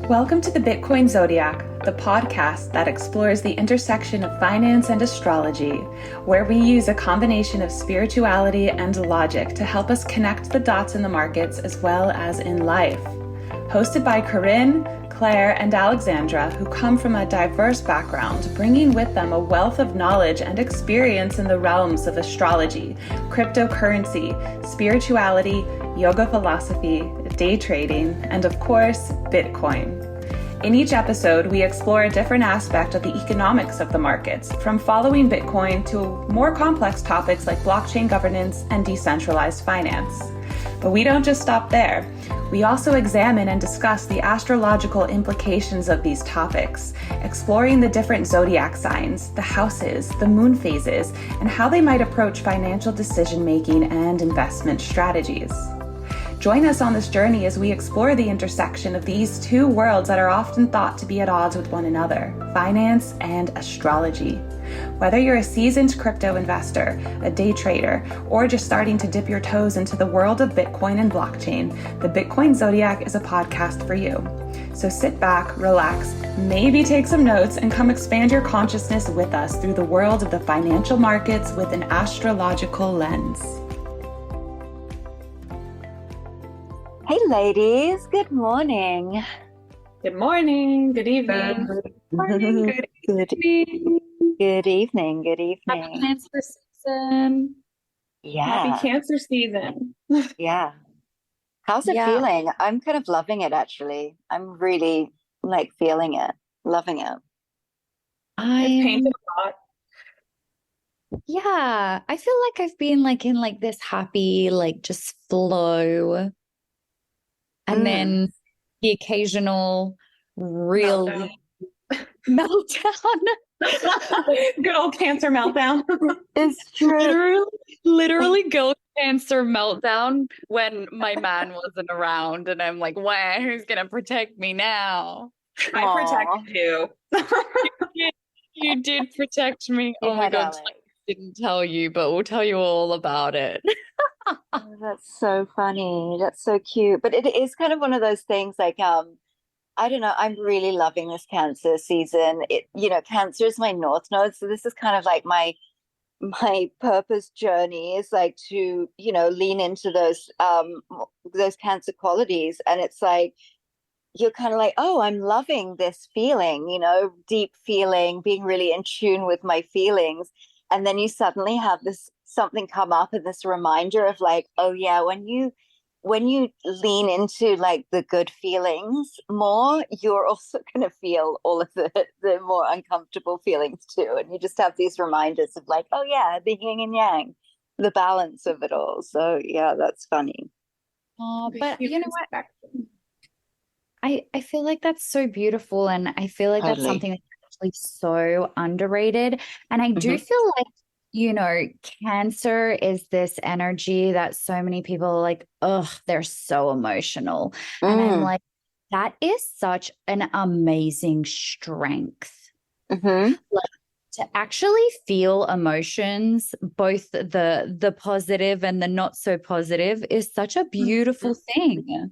Welcome to the Bitcoin Zodiac, the podcast that explores the intersection of finance and astrology, where we use a combination of spirituality and logic to help us connect the dots in the markets as well as in life. Hosted by Corinne, Claire, and Alexandra, who come from a diverse background, bringing with them a wealth of knowledge and experience in the realms of astrology, cryptocurrency, spirituality, yoga philosophy, day trading, and of course, Bitcoin. In each episode, we explore a different aspect of the economics of the markets, from following Bitcoin to more complex topics like blockchain governance and decentralized finance. But we don't just stop there. We also examine and discuss the astrological implications of these topics, exploring the different zodiac signs, the houses, the moon phases, and how they might approach financial decision-making and investment strategies. Join us on this journey as we explore the intersection of these two worlds that are often thought to be at odds with one another, finance and astrology. Whether you're a seasoned crypto investor, a day trader, or just starting to dip your toes into the world of Bitcoin and blockchain, the Bitcoin Zodiac is a podcast for you. So sit back, relax, maybe take some notes, and come expand your consciousness with us through the world of the financial markets with an astrological lens. Hey ladies, good morning. Good morning, good evening. Good morning, good evening. Good evening, good evening. Happy Cancer season. Yeah. Happy Cancer season. Yeah. How's it feeling? I'm kind of loving it actually. I'm really feeling it, loving it. It's painted a lot. Yeah, I feel like I've been in this happy, just flow. And then the occasional real meltdown. Good old Cancer meltdown. It's true. Literally girl Cancer meltdown when my man wasn't around. And I'm like, wow, who's going to protect me now? I protected you. You did protect me. Oh my God. I didn't tell you, but we'll tell you all about it. Oh, that's so funny. That's so cute. But it is kind of one of those things I don't know. I'm really loving this Cancer season. Cancer is my North Node. So this is kind of like my purpose journey is to, lean into those Cancer qualities. And it's like, you're kind of like, oh, I'm loving this feeling, deep feeling, being really in tune with my feelings. And then you suddenly have something come up and this reminder of oh yeah, when you lean into the good feelings more, you're also going to feel all of the more uncomfortable feelings too. And you just have these reminders of oh yeah, the yin and yang, the balance of it all. So yeah, that's funny. Oh, but you know what? I feel like that's so beautiful. And I feel like that's something that's actually so underrated. And I do feel like, Cancer is this energy that so many people are like, ugh, they're so emotional. And I'm like, that is such an amazing strength. To actually feel emotions, both the positive and the not so positive, is such a beautiful thing.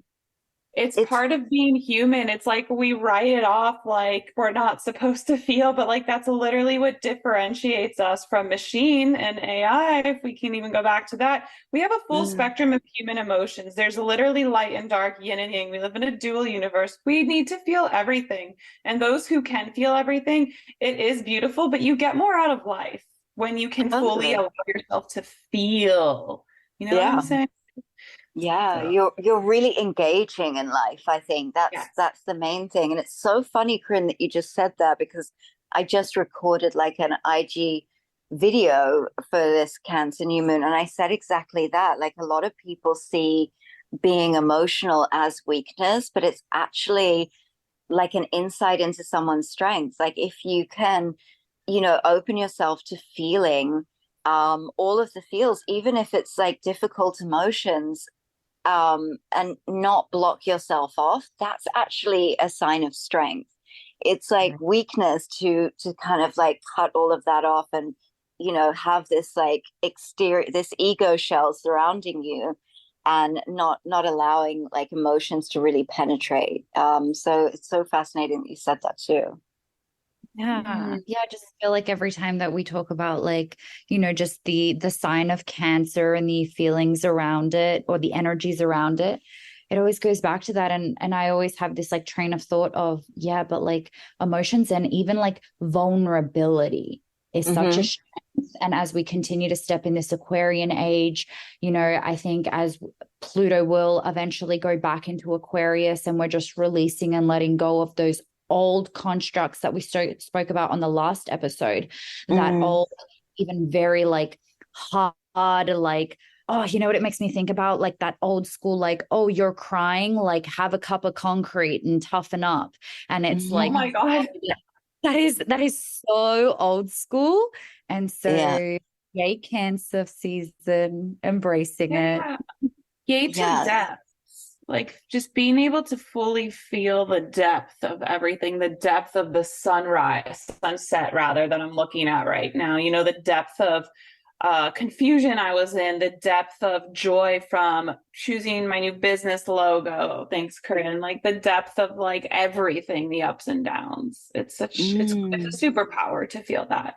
It's part of being human. It's like we write it off like we're not supposed to feel, but that's literally what differentiates us from machine and AI. If we can even go back to that, we have a full spectrum of human emotions. There's literally light and dark, yin and yang. We live in a dual universe. We need to feel everything. And those who can feel everything, it is beautiful, but you get more out of life when you can fully allow yourself to feel. You know what I'm saying? Yeah, so you're really engaging in life. I think that's the main thing. And it's so funny, Corinne, that you just said that, because I just recorded an IG video for this Cancer new moon, and I said exactly that. A lot of people see being emotional as weakness, but it's actually an insight into someone's strengths. If you can, open yourself to feeling all of the feels, even if it's difficult emotions, and not block yourself off, that's actually a sign of strength. It's weakness to kind of cut all of that off and, have this exterior, this ego shell surrounding you. and not allowing like emotions to really penetrate. So it's so fascinating that you said that too. Yeah. Yeah. I just feel like every time that we talk about like, just the sign of Cancer and the feelings around it or the energies around it, it always goes back to that. And I always have this like train of thought of, yeah, but like emotions and even like vulnerability is such a strength. And as we continue to step in this Aquarian age, I think as Pluto will eventually go back into Aquarius and we're just releasing and letting go of those old constructs that we spoke about on the last episode, that old, even very like hard, like, oh, you know what it makes me think about? Like that old school, like, oh, you're crying, like have a cup of concrete and toughen up. And it's like, oh my God, that is so old school. And so yay, Cancer season, embracing it. Yay to depth. Like just being able to fully feel the depth of everything, the depth of the sunset rather, that I'm looking at right now. The depth of confusion I was in, the depth of joy from choosing my new business logo. Thanks, Corinne. Like the depth of like everything, the ups and downs. It's a superpower to feel that.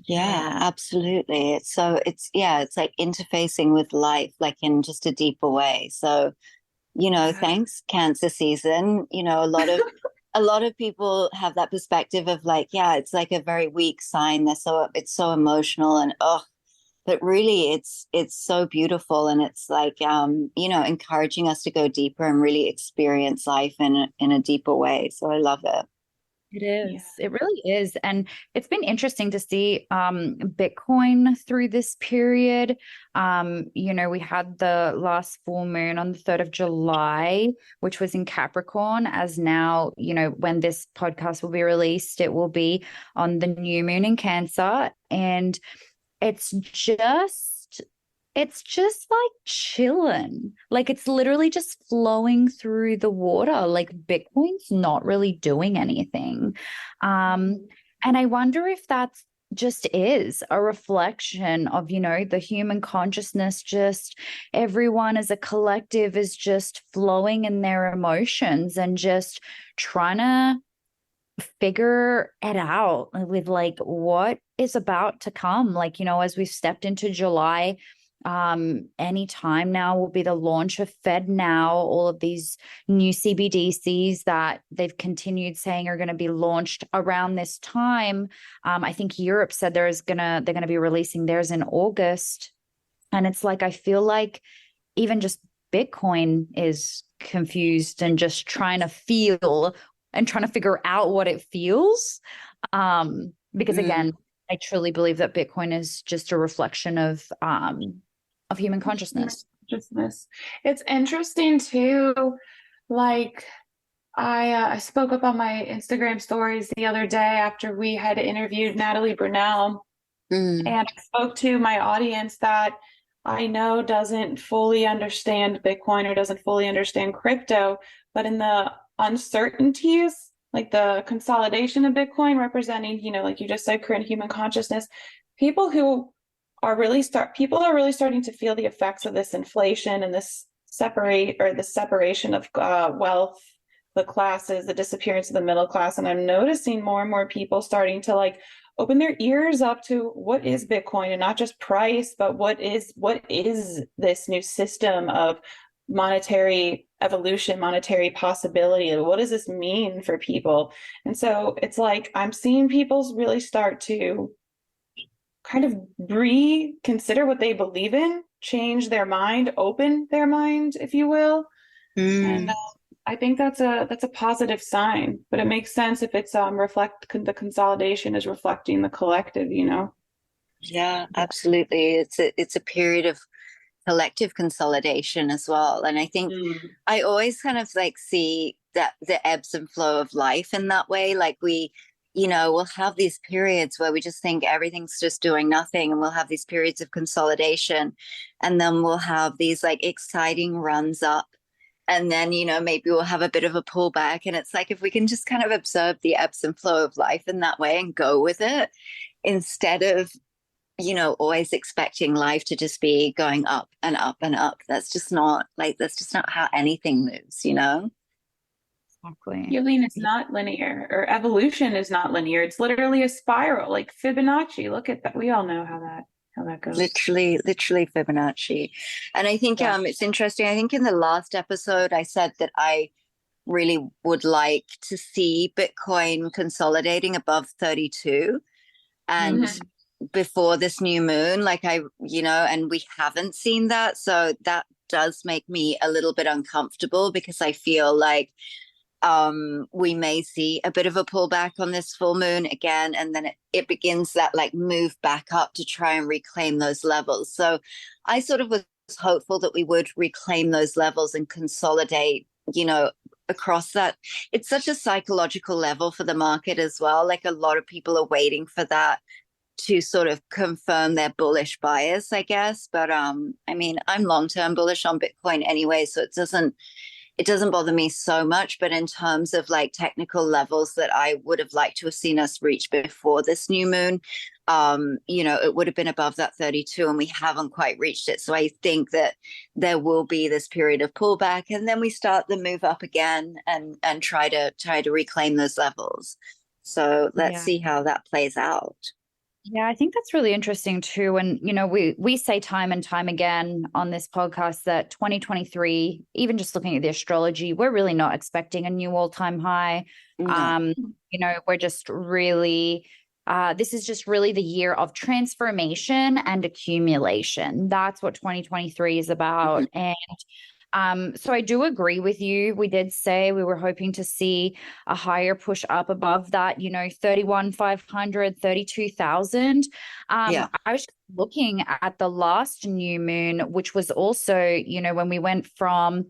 Yeah, absolutely. It's like interfacing with life, like in just a deeper way. So, thanks, Cancer season. A lot of people have that perspective of like, yeah, it's like a very weak sign. It's so emotional and but really it's so beautiful, and it's like encouraging us to go deeper and really experience life in a deeper way. So I love it. It is. Yeah. It really is. And it's been interesting to see Bitcoin through this period. We had the last full moon on the 3rd of July, which was in Capricorn, as now, when this podcast will be released, it will be on the new moon in Cancer. And it's just like chilling. Like it's literally just flowing through the water. Like Bitcoin's not really doing anything. And I wonder if that's just is a reflection of, the human consciousness, just everyone as a collective is just flowing in their emotions and just trying to figure it out with like what is about to come. Like, as we've stepped into July, any time now will be the launch of Fed Now, all of these new CBDCs that they've continued saying are going to be launched around this time. I think Europe said they're going to be releasing theirs in August. And it's like, I feel like even just Bitcoin is confused and just trying to feel and trying to figure out what it feels. Because again, I truly believe that Bitcoin is just a reflection of human consciousness. It's interesting too. Like I spoke up on my Instagram stories the other day after we had interviewed Natalie Brunell, and I spoke to my audience that I know doesn't fully understand Bitcoin or doesn't fully understand crypto, but in the uncertainties, like the consolidation of Bitcoin representing, like you just said, current human consciousness, people are really starting to feel the effects of this inflation and this separation of wealth, the classes, the disappearance of the middle class. And I'm noticing more and more people starting to like open their ears up to what is Bitcoin, and not just price, but what is this new system of monetary evolution, monetary possibility. What does this mean for people? And so it's like I'm seeing people really start to kind of reconsider what they believe in, change their mind, open their mind, if you will. And I think that's a positive sign, but it makes sense if it's the consolidation is reflecting the collective, Yeah, absolutely. It's a period of collective consolidation as well. And I think I always kind of like see that the ebbs and flow of life in that way. Like we'll have these periods where we just think everything's just doing nothing, and we'll have these periods of consolidation, and then we'll have these like exciting runs up, and then maybe we'll have a bit of a pullback. And it's like if we can just kind of observe the ebbs and flow of life in that way and go with it, instead of always expecting life to just be going up and up and up. That's just not how anything moves, Exactly. Healing is not linear, or evolution is not linear. It's literally a spiral, like Fibonacci. Look at that. We all know how that goes. Literally Fibonacci. And I think it's interesting. I think in the last episode I said that I really would like to see Bitcoin consolidating above 32 and before this new moon, and we haven't seen that. So that does make me a little bit uncomfortable, because I feel like we may see a bit of a pullback on this full moon again, and then it begins that like move back up to try and reclaim those levels. So I sort of was hopeful that we would reclaim those levels and consolidate, across that. It's such a psychological level for the market as well. Like, a lot of people are waiting for that to sort of confirm their bullish bias, I guess. But I mean, I'm long-term bullish on Bitcoin anyway, so it doesn't bother me so much. But in terms of like technical levels that I would have liked to have seen us reach before this new moon, it would have been above that 32, and we haven't quite reached it. So I think that there will be this period of pullback, and then we start the move up again and try to reclaim those levels. So let's see how that plays out. Yeah, I think that's really interesting too. And, we say time and time again on this podcast that 2023, even just looking at the astrology, we're really not expecting a new all-time high. No. We're just really, this is just really the year of transformation and accumulation. That's what 2023 is about. And so I do agree with you. We did say we were hoping to see a higher push up above that, 31,500, 32,000. I was looking at the last new moon, which was also, when we went from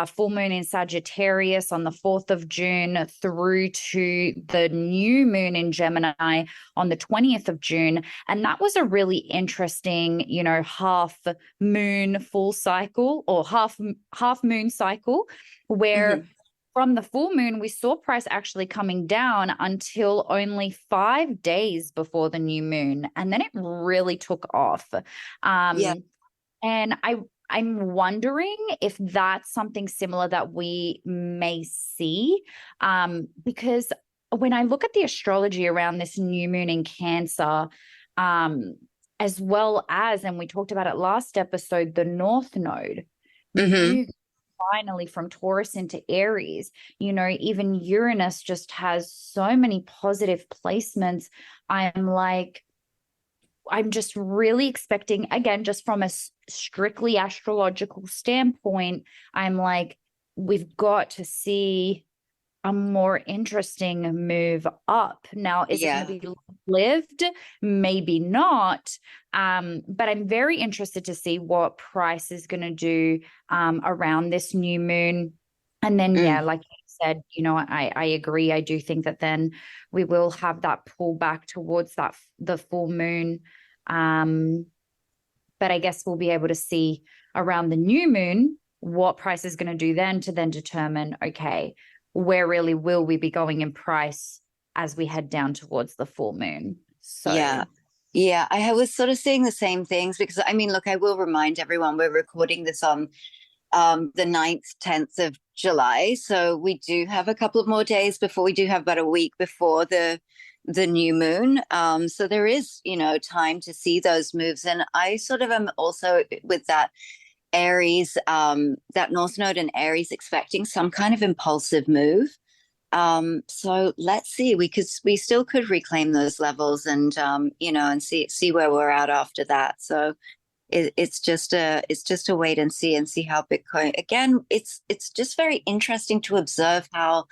full moon in Sagittarius on the 4th of June through to the new moon in Gemini on the 20th of June. And that was a really interesting, half moon full cycle, or half moon cycle, where from the full moon, we saw price actually coming down until only 5 days before the new moon. And then it really took off. And I'm wondering if that's something similar that we may see, because when I look at the astrology around this new moon in Cancer, as well as, and we talked about it last episode, the North Node, finally from Taurus into Aries, even Uranus just has so many positive placements. I'm just really expecting, again, just from a strictly astrological standpoint, I'm like, we've got to see a more interesting move up. Now, is it going to be lived? Maybe not. But I'm very interested to see what price is going to do around this new moon. And then, like you said, I agree. I do think that then we will have that pullback towards the full moon. But I guess we'll be able to see around the new moon what price is going to do then, to then determine, okay, where really will we be going in price as we head down towards the full moon. So I was sort of seeing the same things, because I mean, look, I will remind everyone we're recording this on the 9th, 10th of July. So we do have a couple of more days before, we do have about a week before the new moon. So there is, time to see those moves. And I sort of am also with that Aries, that North Node in Aries, expecting some kind of impulsive move. So let's see, we still could reclaim those levels and, and see where we're at after that. So it's just a wait and see how Bitcoin, again, it's just very interesting to observe how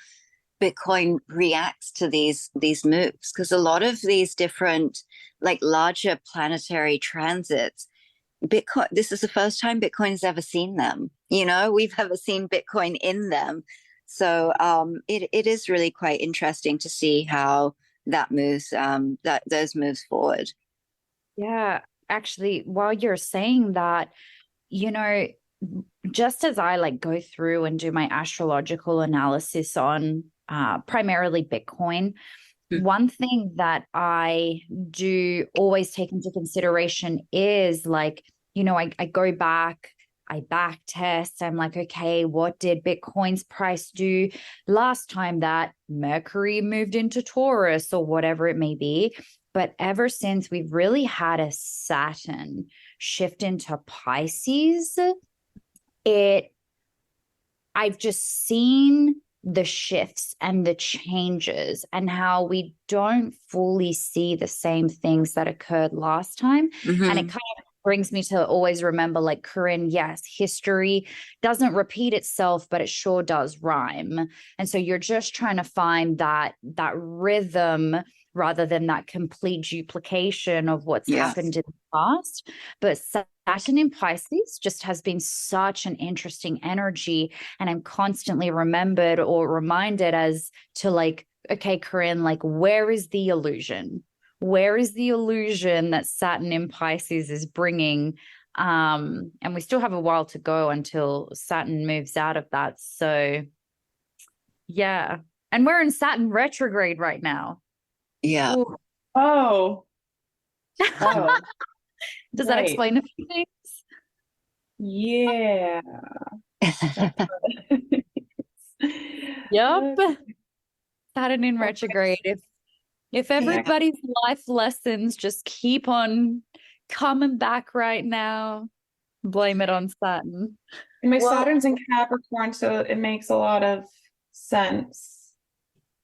Bitcoin reacts to these moves, because a lot of these different, like, larger planetary transits, Bitcoin, this is the first time Bitcoin has ever seen them. We've ever seen Bitcoin in them. So it is really quite interesting to see how that moves, those moves forward. Yeah, actually, while you're saying that, just as I go through and do my astrological analysis on primarily Bitcoin, one thing that I do always take into consideration is like, I go back, I back test. I'm like, okay, what did Bitcoin's price do last time that Mercury moved into Taurus or whatever it may be? But ever since we've really had a Saturn shift into Pisces, I've just seen the shifts and the changes and how we don't fully see the same things that occurred last time. And it kind of brings me to always remember, like, Corinne, yes, history doesn't repeat itself, but it sure does rhyme. And so you're just trying to find that rhythm rather than that complete duplication of what's happened in the past. But Saturn in Pisces just has been such an interesting energy. And I'm constantly remembered or reminded as to like, okay, Corinne, like, where is the illusion? Where is the illusion that Saturn in Pisces is bringing? And we still have a while to go until Saturn moves out of that. So, yeah. And we're in Saturn retrograde right now. Yeah. Ooh. Oh. Does that explain a few things? Yeah. Yep. Saturn in retrograde. If everybody's life lessons just keep on coming back right now, blame it on Saturn. My Saturn's in Capricorn, so it makes a lot of sense.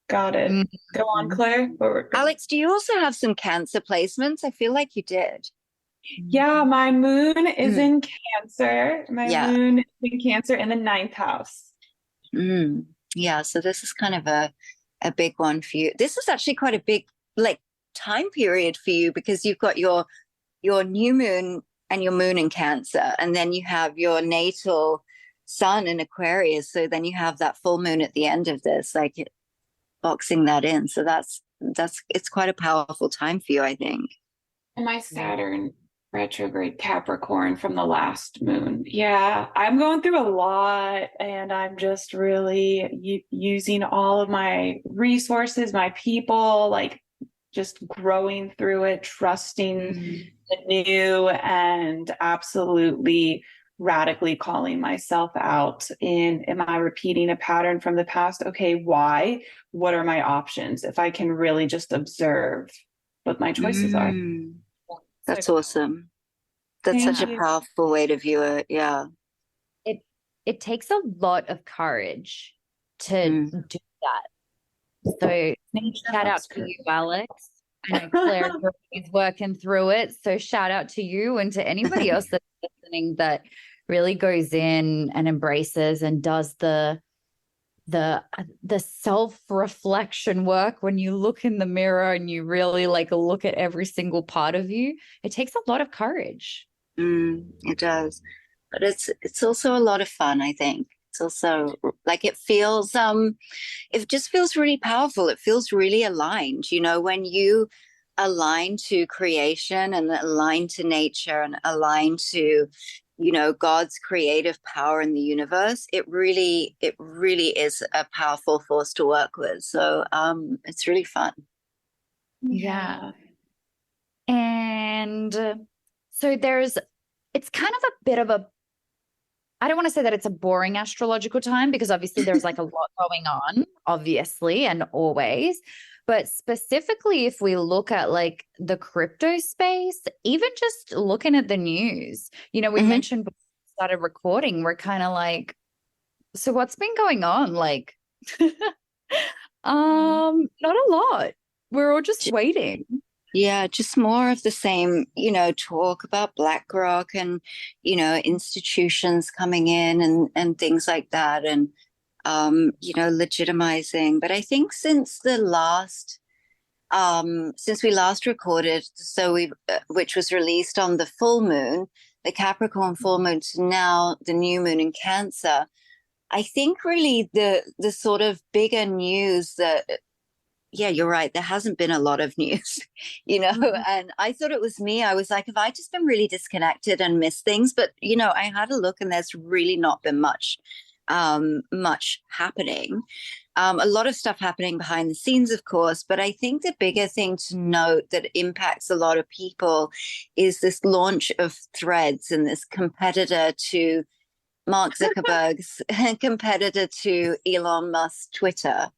Got it. Go on, Claire. Alex, do you also have some Cancer placements? I feel like you did. Yeah, my moon is in Cancer. My moon is in Cancer in the 9th house. Yeah, so this is kind of a big one for you. This is actually quite a big like time period for you because you've got your new moon and your moon in Cancer, and then you have your natal sun in Aquarius. So then you have that full moon at the end of this, like boxing that in. So it's quite a powerful time for you, I think. And my Saturn retrograde Capricorn from the last moon. Yeah, I'm going through a lot and I'm just really using all of my resources, my people, like just growing through it, trusting the new, and absolutely radically calling myself out in, am I repeating a pattern from the past? Okay, why? What are my options? If I can really just observe what my choices are. That's awesome. That's such a powerful way to view it. Yeah. It takes a lot of courage to do that. So shout out to you, Alex. I know Claire is working through it. So shout out to you and to anybody else that's listening that really goes in and embraces and does the self-reflection work. When you look in the mirror and you really like look at every single part of you, it takes a lot of courage. It does, but it's also a lot of fun. I think it's also like it just feels really powerful. It feels really aligned, when you align to creation and align to nature and align to God's creative power in the universe. It really is a powerful force to work with. So it's really fun. Yeah. And so it's kind of a bit of I don't want to say that it's a boring astrological time because obviously there's like a lot going on, obviously, and always. But specifically, if we look at like the crypto space, even just looking at the news, we mentioned before we started recording, we're kind of like, so what's been going on? Like, not a lot. We're all just waiting. Yeah, just more of the same, talk about BlackRock and, institutions coming in and things like that. And, legitimizing. But I think since we last recorded, which was released on the full moon, the Capricorn full moon, to now the new moon in Cancer, I think really the sort of bigger news that, yeah, you're right, there hasn't been a lot of news, and I thought it was me. I was like, have I just been really disconnected and missed things? But, I had a look and there's really not been much much happening. A lot of stuff happening behind the scenes, of course, but I think the bigger thing to note that impacts a lot of people is this launch of Threads and this competitor to Mark Zuckerberg's competitor to Elon Musk's Twitter.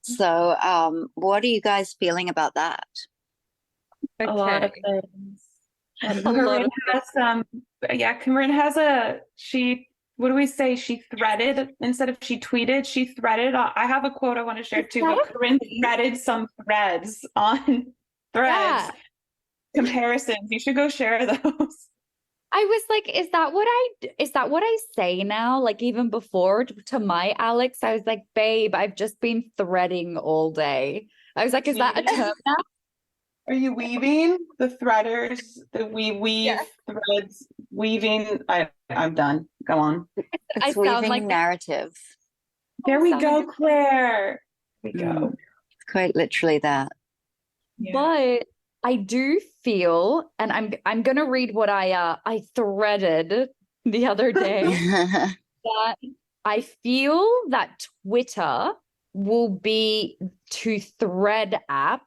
So what are you guys feeling about that? A lot of things. Corinne has what do we say? She threaded instead of she tweeted, she threaded. I have a quote I want to share too, but Corinne threaded some threads on Threads. Comparisons. You should go share those. I was like, is that what I say now? Like even before to my Alex, I was like, babe, I've just been threading all day. I was like, is that a term now? Are you weaving? The threaders, we weave threads, weaving. I'm done. Go on. It's weaving like narrative. There we go, Claire. There we go. It's quite literally that. Yeah. But I do feel, and I'm gonna read what I threaded the other day. That I feel that Twitter will be to Thread app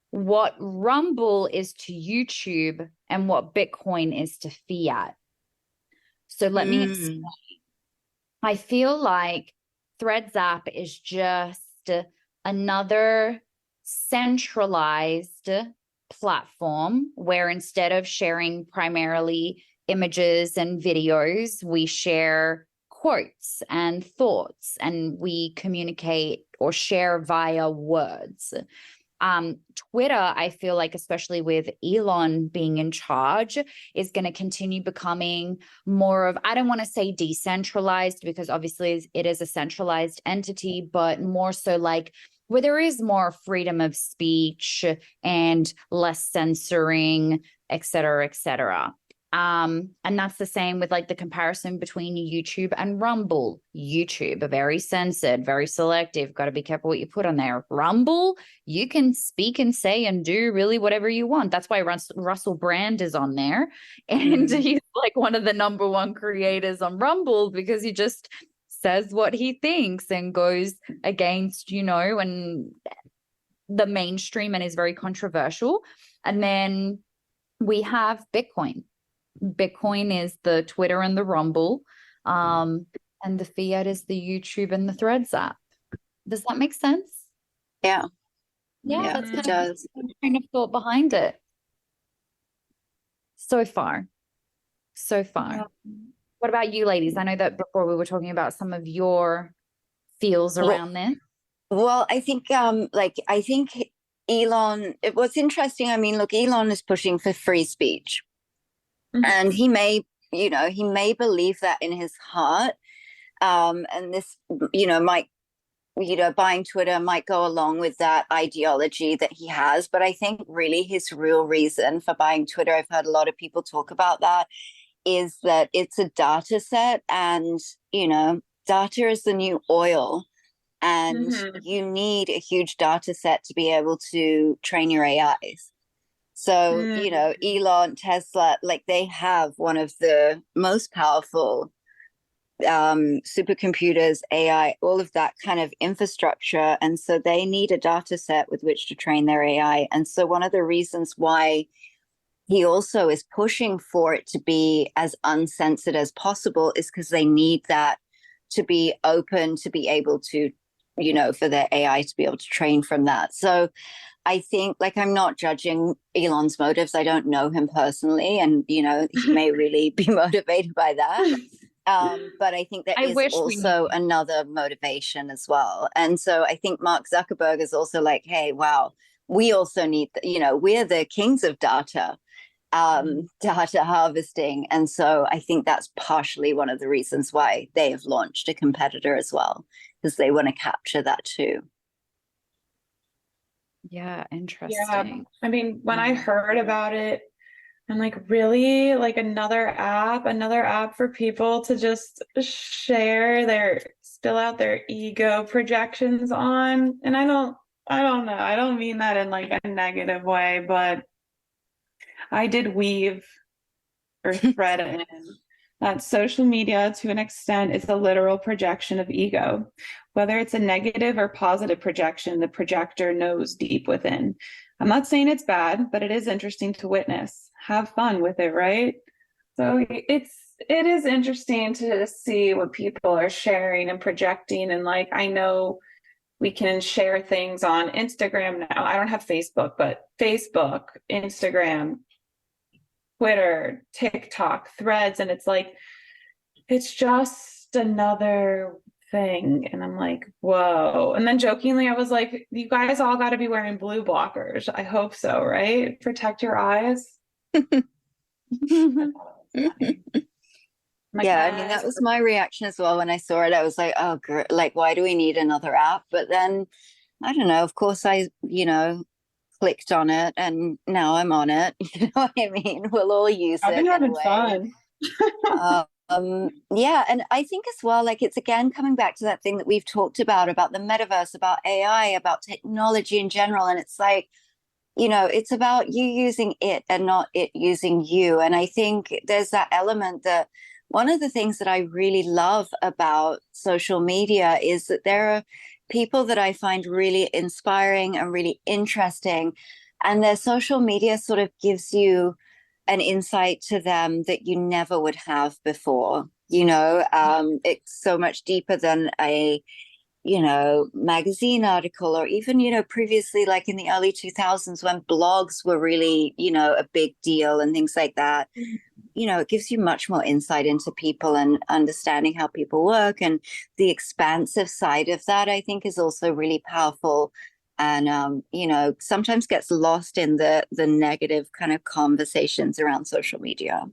what Rumble is to YouTube and what Bitcoin is to fiat. So let me explain. I feel like Threads app is just another centralized platform where instead of sharing primarily images and videos, we share quotes and thoughts and we communicate or share via words. Twitter, I feel like, especially with Elon being in charge, is going to continue becoming more of, I don't want to say decentralized because obviously it is a centralized entity, but more so like where there is more freedom of speech and less censoring, et cetera, et cetera. And that's the same with like the comparison between YouTube and Rumble. YouTube, very censored, very selective. Got to be careful what you put on there. Rumble, you can speak and say and do really whatever you want. That's why Russell Brand is on there. And he's like one of the #1 creators on Rumble because he just says what he thinks and goes against, and the mainstream and is very controversial. And then we have Bitcoin. Bitcoin is the Twitter and the Rumble, and the fiat is the YouTube and the Threads app. Does that make sense? Yeah. Yeah, that's kind of the train of thought behind it. So far. Yeah. What about you, ladies? I know that before we were talking about some of your feels around this. Well, I think I think Elon, what's interesting, I mean, look, Elon is pushing for free speech. And he may believe that in his heart. And this, might, buying Twitter might go along with that ideology that he has. But I think really his real reason for buying Twitter, I've heard a lot of people talk about that, is that it's a data set. And, data is the new oil. And you need a huge data set to be able to train your AIs. So, Elon, Tesla, like they have one of the most powerful supercomputers, AI, all of that kind of infrastructure. And so they need a data set with which to train their AI. And so one of the reasons why he also is pushing for it to be as uncensored as possible is because they need that to be open, to be able to, for their AI to be able to train from that. So I think, I'm not judging Elon's motives. I don't know him personally, and he may really be motivated by that. But I think there is also another motivation as well. And so I think Mark Zuckerberg is also like, hey, wow, we also need, we're the kings of data, data harvesting. And so I think that's partially one of the reasons why they have launched a competitor as well, because they want to capture that too. Yeah, interesting. Yeah. I mean, when I heard about it, I'm like, really? Like another app for people to just spill out their ego projections on. And I don't know. I don't mean that in like a negative way, but I did weave or thread in that social media, to an extent, is a literal projection of ego. Whether it's a negative or positive projection, the projector knows deep within. I'm not saying it's bad, but it is interesting to witness. Have fun with it, right? So it is interesting to see what people are sharing and projecting. And like, I know we can share things on Instagram now. I don't have Facebook, but Facebook, Instagram, Twitter, TikTok, Threads, and it's like, it's just another thing. And I'm like, whoa. And then jokingly, I was like, you guys all got to be wearing blue blockers. I hope so, right? Protect your eyes. Yeah, I mean, that was my reaction as well when I saw it. I was like, oh, like, why do we need another app? But then, I don't know, of course, I, clicked on it and now I'm on it. You know what I mean? We'll all use it. I've been having fun. Yeah, and I think as well, like, it's again coming back to that thing that we've talked about the metaverse, about AI, about technology in general. And it's like, it's about you using it and not it using you. And I think there's that element that one of the things that I really love about social media is that there are people that I find really inspiring and really interesting, and their social media sort of gives you an insight to them that you never would have before. It's so much deeper than a magazine article, or even, previously, like in the early 2000s when blogs were really, a big deal and things like that. It gives you much more insight into people and understanding how people work. And the expansive side of that, I think, is also really powerful. And, sometimes gets lost in the negative kind of conversations around social media.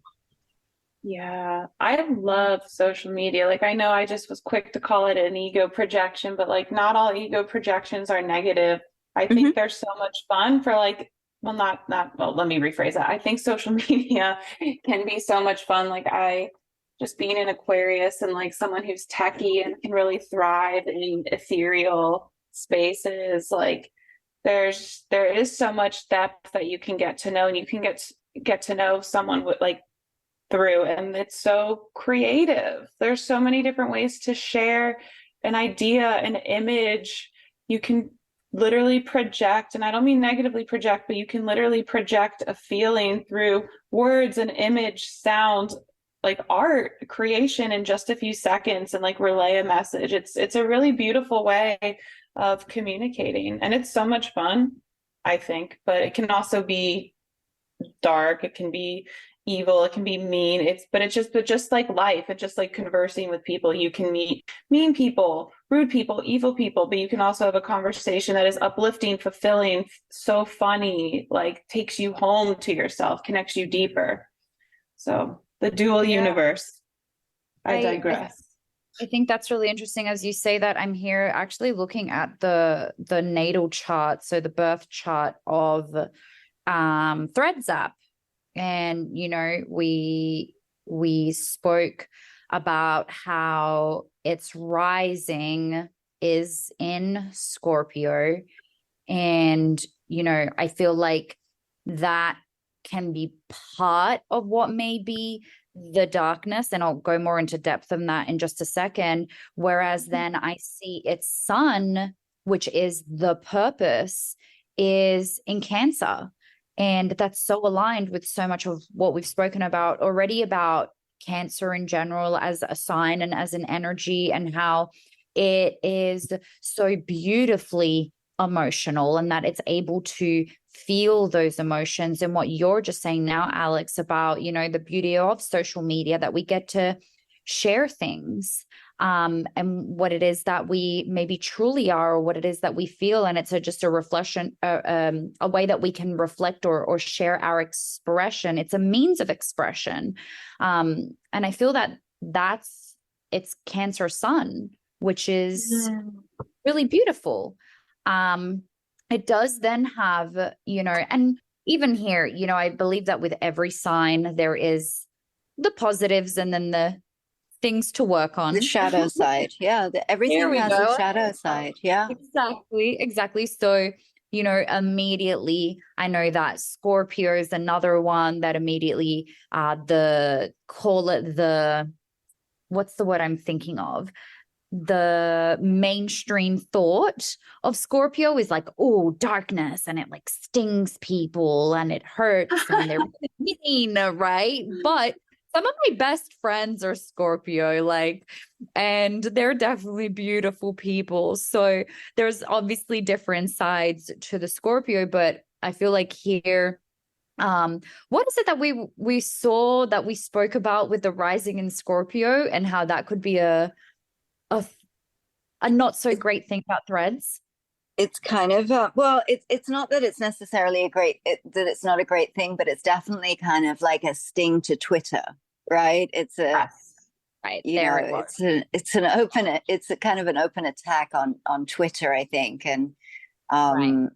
Yeah, I love social media. Like, I know I just was quick to call it an ego projection, but like, not all ego projections are negative. I think they're so much fun for like, well, well, let me rephrase that. I think social media can be so much fun. Like, I just being an Aquarius and like someone who's techie and can really thrive in ethereal spaces. Like, there is so much depth that you can get to know, and you can get to know someone with like through, and it's so creative. There's so many different ways to share an idea, an image. You can literally project, and I don't mean negatively project, but you can literally project a feeling through words and image, sound, like art creation in just a few seconds, and like relay a message. It's a really beautiful way of communicating, and it's so much fun, I think. But it can also be dark, it can be evil, it can be mean. But just like life, it's just like conversing with people. You can meet mean people, rude people, evil people, but you can also have a conversation that is uplifting, fulfilling, so funny, like takes you home to yourself, connects you deeper. So the dual universe. I digress. I think that's really interesting. As you say that, I'm here actually looking at the natal chart, so the birth chart of Threads app. And, we spoke about how its rising is in Scorpio. And, I feel like that can be part of what may be the darkness. And I'll go more into depth on that in just a second. Whereas then I see its sun, which is the purpose, is in Cancer. And that's so aligned with so much of what we've spoken about already about Cancer in general as a sign and as an energy, and how it is so beautifully emotional, and that it's able to feel those emotions. And what you're just saying now, Alex, about, the beauty of social media, that we get to share things and what it is that we maybe truly are, or what it is that we feel. And it's just a reflection, a way that we can reflect or share our expression. It's a means of expression. And I feel that it's Cancer sun, which is really beautiful. It does then have, and even here, I believe that with every sign, there is the positives and then the things to work on. The shadow side. Yeah. Everything has a shadow side. Yeah. Exactly. So immediately, I know that Scorpio is another one that immediately, what's the word I'm thinking of? The mainstream thought of Scorpio is like, oh, darkness, and it like stings people and it hurts and they're mean, right? But some of my best friends are Scorpio, and they're definitely beautiful people. So there's obviously different sides to the Scorpio, but I feel like here, what is it that we saw that we spoke about with the rising in Scorpio and how that could be a not so great thing about threads? It's kind of it's not that it's necessarily that it's not a great thing, but it's definitely kind of like a sting to Twitter, right? It's Yes. Right. There it was. It's a kind of an open attack on Twitter, I think. And Right.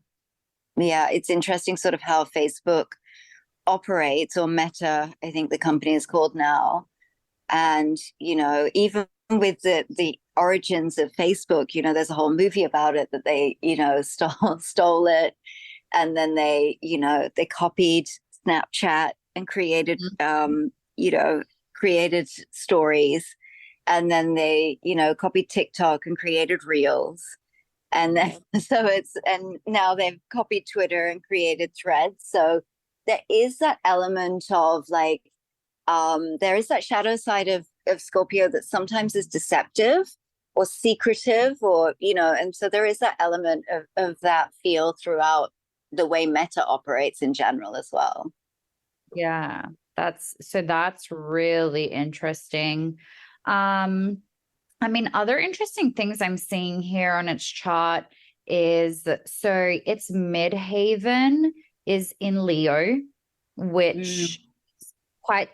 yeah, it's interesting sort of how Facebook operates, or Meta, I think the company is called now. And, even with the origins of Facebook, there's a whole movie about it, that they, stole it. And then they copied Snapchat and created, created stories. And then they, copied TikTok and created Reels. And then, and now they've copied Twitter and created Threads. So there is that element of there is that shadow side of Scorpio that sometimes is deceptive or secretive, or, and so there is that element of that feel throughout the way Meta operates in general as well. Yeah, that's really interesting. Other interesting things I'm seeing here on its chart is, so its midhaven is in Leo, which quite,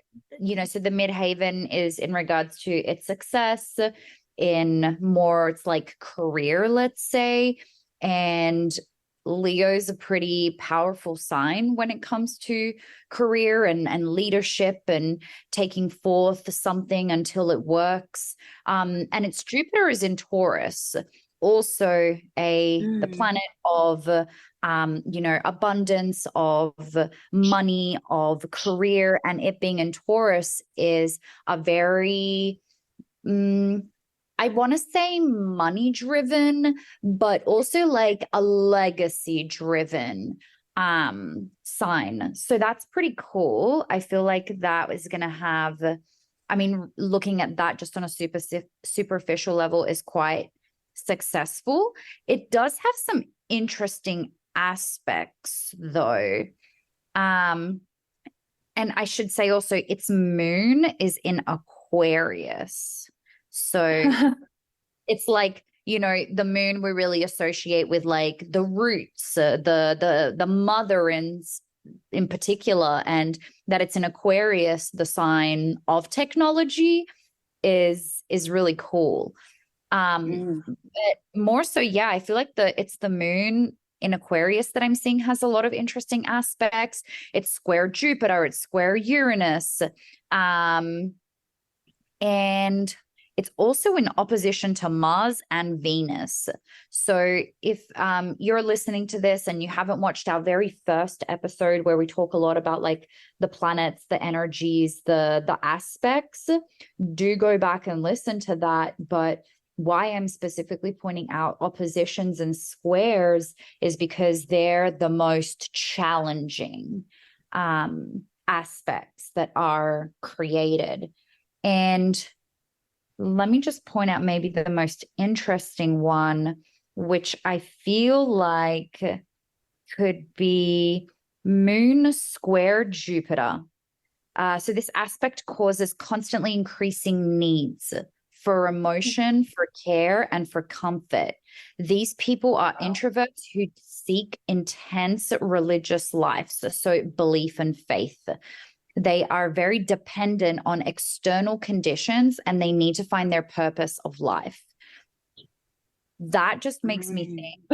so the midhaven is in regards to its success in more, it's like career, let's say. And Leo's a pretty powerful sign when it comes to career and leadership and taking forth something until it works. And its Jupiter is in Taurus, also the planet of abundance, of money, of career. And it being in Taurus is a very I want to say money driven, but also like a legacy driven sign. So that's pretty cool. I feel like that is going to have, looking at that just on a superficial level is quite successful. It does have some interesting aspects though. And I should say also its moon is in Aquarius. So it's like, the moon we really associate with like the roots, the mother in particular, and that it's in Aquarius, the sign of technology, is really cool. But more so, yeah, I feel like it's the moon in Aquarius that I'm seeing has a lot of interesting aspects. It's square Jupiter, it's square Uranus, and it's also in opposition to Mars and Venus. So if you're listening to this and you haven't watched our very first episode where we talk a lot about like the planets, the energies, the aspects, do go back and listen to that. But why I'm specifically pointing out oppositions and squares is because they're the most challenging aspects that are created. And let me just point out maybe the most interesting one, which I feel like could be Moon square Jupiter. So this aspect causes constantly increasing needs for emotion, for care, and for comfort. These people are introverts who seek intense religious lives, so belief and faith. They are very dependent on external conditions and they need to find their purpose of life. That just makes me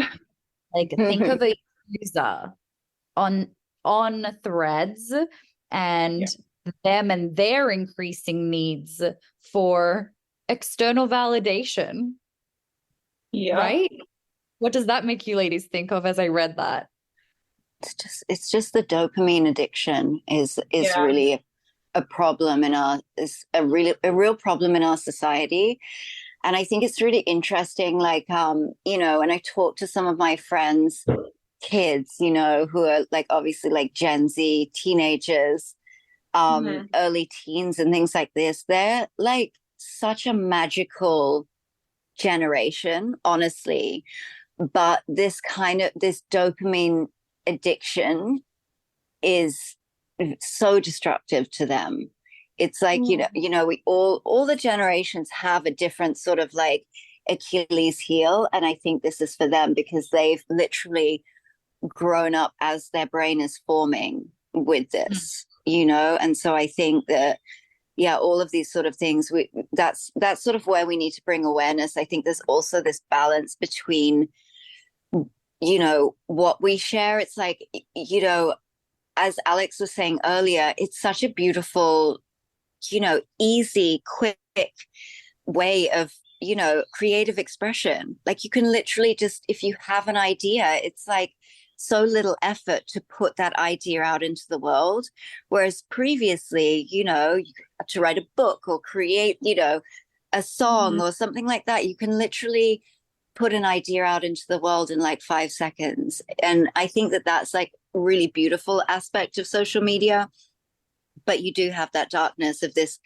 think of a user on Threads and them and their increasing needs for external validation. Yeah. Right? What does that make you ladies think of as I read that? It's just the dopamine addiction is Yeah. really a problem is a real problem in our society. And I think it's really interesting, like, when I talk to some of my friends, kids, who are like obviously like Gen Z teenagers, Mhm. early teens and things like this, they're like such a magical generation, honestly. But this dopamine addiction is so destructive to them. It's like, we all the generations have a different sort of like Achilles heel. And I think this is for them because they've literally grown up as their brain is forming with this, And so I think that, yeah, all of these sort of things, that's sort of where we need to bring awareness. I think there's also this balance between, what we share. It's like, as Alex was saying earlier, it's such a beautiful, easy, quick way of, creative expression. Like you can literally just, if you have an idea, it's like so little effort to put that idea out into the world. Whereas previously, to write a book or create, a song or something like that, you can literally put an idea out into the world in like 5 seconds. And I think that that's like really beautiful aspect of social media. But you do have that darkness of this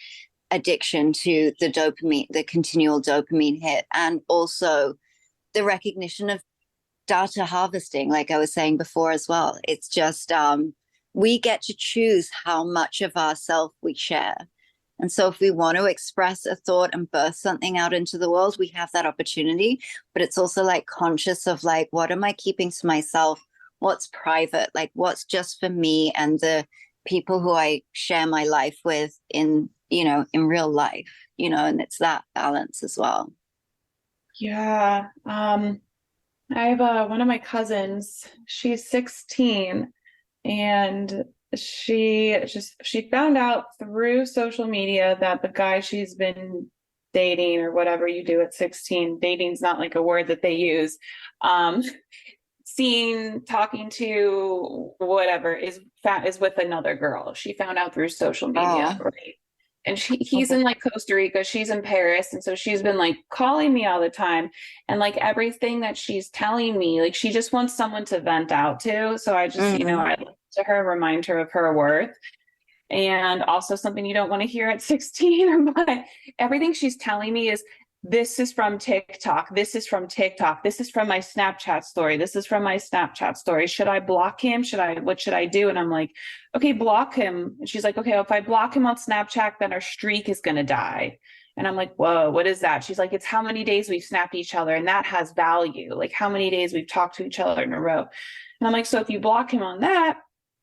addiction to the dopamine, the continual dopamine hit, and also the recognition of data harvesting, like I was saying before as well. It's just we get to choose how much of ourselves we share. And so if we want to express a thought and birth something out into the world, we have that opportunity. But it's also like conscious of like, what am I keeping to myself? What's private? Like what's just for me and the people who I share my life with in real life, and it's that balance as well. Yeah. I have one of my cousins, she's 16, and she found out through social media that the guy she's been dating, or whatever you do at 16, dating's not like a word that they use, talking to whatever is with another girl. She found out through social media, right? And he's in like Costa Rica, she's in Paris, and so she's been like calling me all the time, and like everything that she's telling me, like she just wants someone to vent out to. So I just, I listen to her, remind her of her worth, and also something you don't want to hear at 16. But everything she's telling me is, this is from TikTok. This is from TikTok. This is from my Snapchat story. This is from my Snapchat story. Should I block him? What should I do? And I'm like, okay, block him. And she's like, okay, if I block him on Snapchat, then our streak is going to die. And I'm like, whoa, what is that? She's like, it's how many days we've snapped each other. And that has value. Like how many days we've talked to each other in a row. And I'm like, so if you block him on that,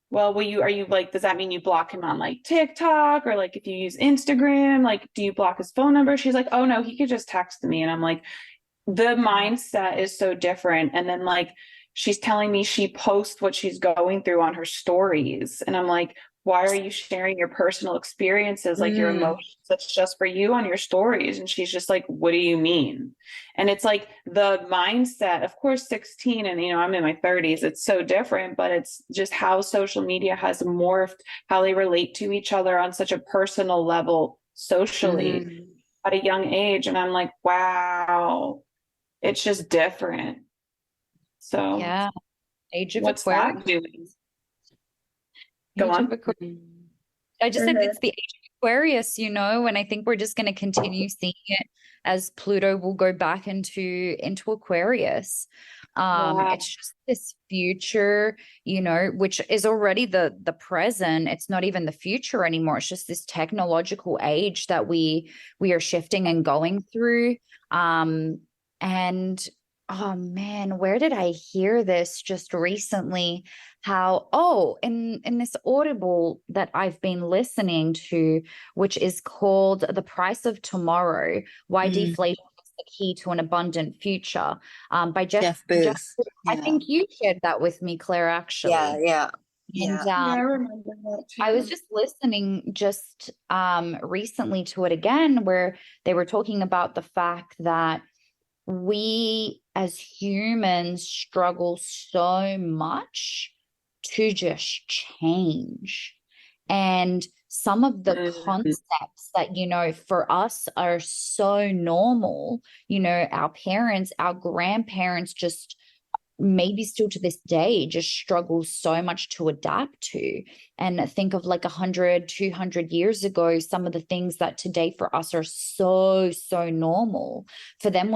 well, are you like, does that mean you block him on like TikTok, or like if you use Instagram, like, do you block his phone number? She's like, oh no, he could just text me. And I'm like, the mindset is so different. And then like, she's telling me she posts what she's going through on her stories. And I'm like, why are you sharing your personal experiences, like your emotions, that's just for you on your stories? And she's just like, what do you mean? And it's like the mindset, of course, 16 and, I'm in my 30s, it's so different, but it's just how social media has morphed, how they relate to each other on such a personal level socially at a young age. And I'm like, wow, it's just different. So yeah, age of what's Aquarius. that doing? Go on. I just said it's the age of Aquarius, and I think we're just going to continue seeing it as Pluto will go back into Aquarius. Wow. It's just this future, which is already the present. It's not even the future anymore. It's just this technological age that we are shifting and going through. And oh man, where did I hear this just recently? In this Audible that I've been listening to, which is called The Price of Tomorrow, Why Deflation is the Key to an Abundant Future, by Jeff Booth. I think you shared that with me, Claire, actually. Yeah. And I remember that too. I was just listening recently to it again, where they were talking about the fact that we as humans struggle so much to just change. And some of the concepts that, you know, for us are so normal, you know, our parents, our grandparents just maybe still to this day just struggle so much to adapt to. And think of like 100, 200 years ago, some of the things that today for us are so, so normal. For them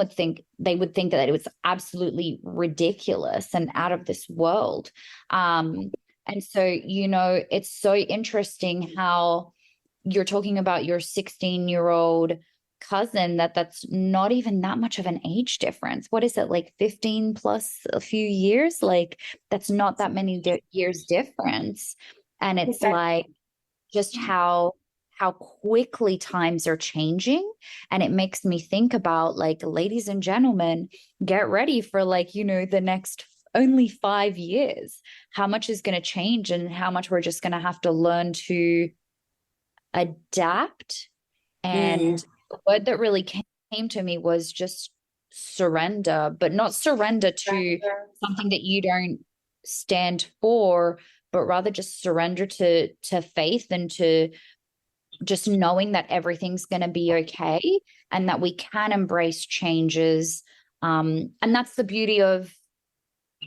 they would think that it was absolutely ridiculous and out of this world. And so, you know, it's so interesting how you're talking about your 16-year-old cousin, that's not even that much of an age difference. What is it, like 15 plus a few years? Like, that's not that many years difference. And it's like just how quickly times are changing. And it makes me think about, like, ladies and gentlemen, get ready for, like, you know, the next only 5 years, how much is going to change and how much we're just going to have to learn to adapt. And the word that really came to me was just surrender, but not surrender to something that you don't stand for, but rather just surrender to faith and to just knowing that everything's going to be okay and that we can embrace changes. And that's the beauty of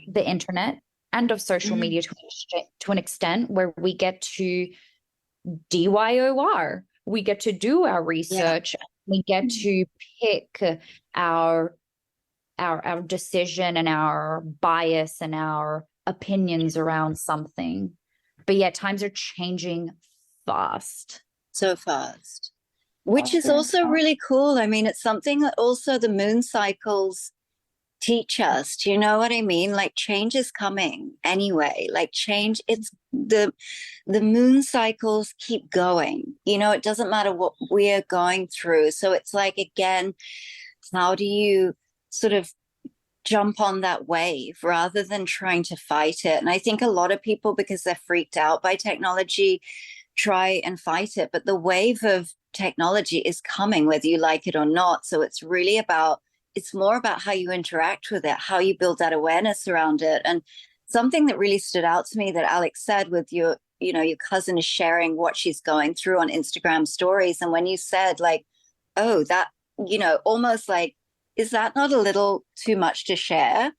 the internet and of social media to an extent, where we get to DYOR. We get to do our research. Yeah. We get to pick our decision and our bias and our opinions around something. But yet times are changing fast. So fast. Which is also really cool. I mean, it's something that also the moon cycles teach us. Do you know what I mean? Like, change is coming anyway. Like, change, it's the moon cycles keep going. You know, it doesn't matter what we're going through. So it's like, again, how do you sort of jump on that wave rather than trying to fight it? And I think a lot of people, because they're freaked out by technology, try and fight it. But the wave of technology is coming, whether you like it or not. So it's really about, it's more about how you interact with it, how you build that awareness around it. And something that really stood out to me that Alex said with your, you know, your cousin is sharing what she's going through on Instagram stories. And when you said, like, oh, that, you know, almost like, is that not a little too much to share?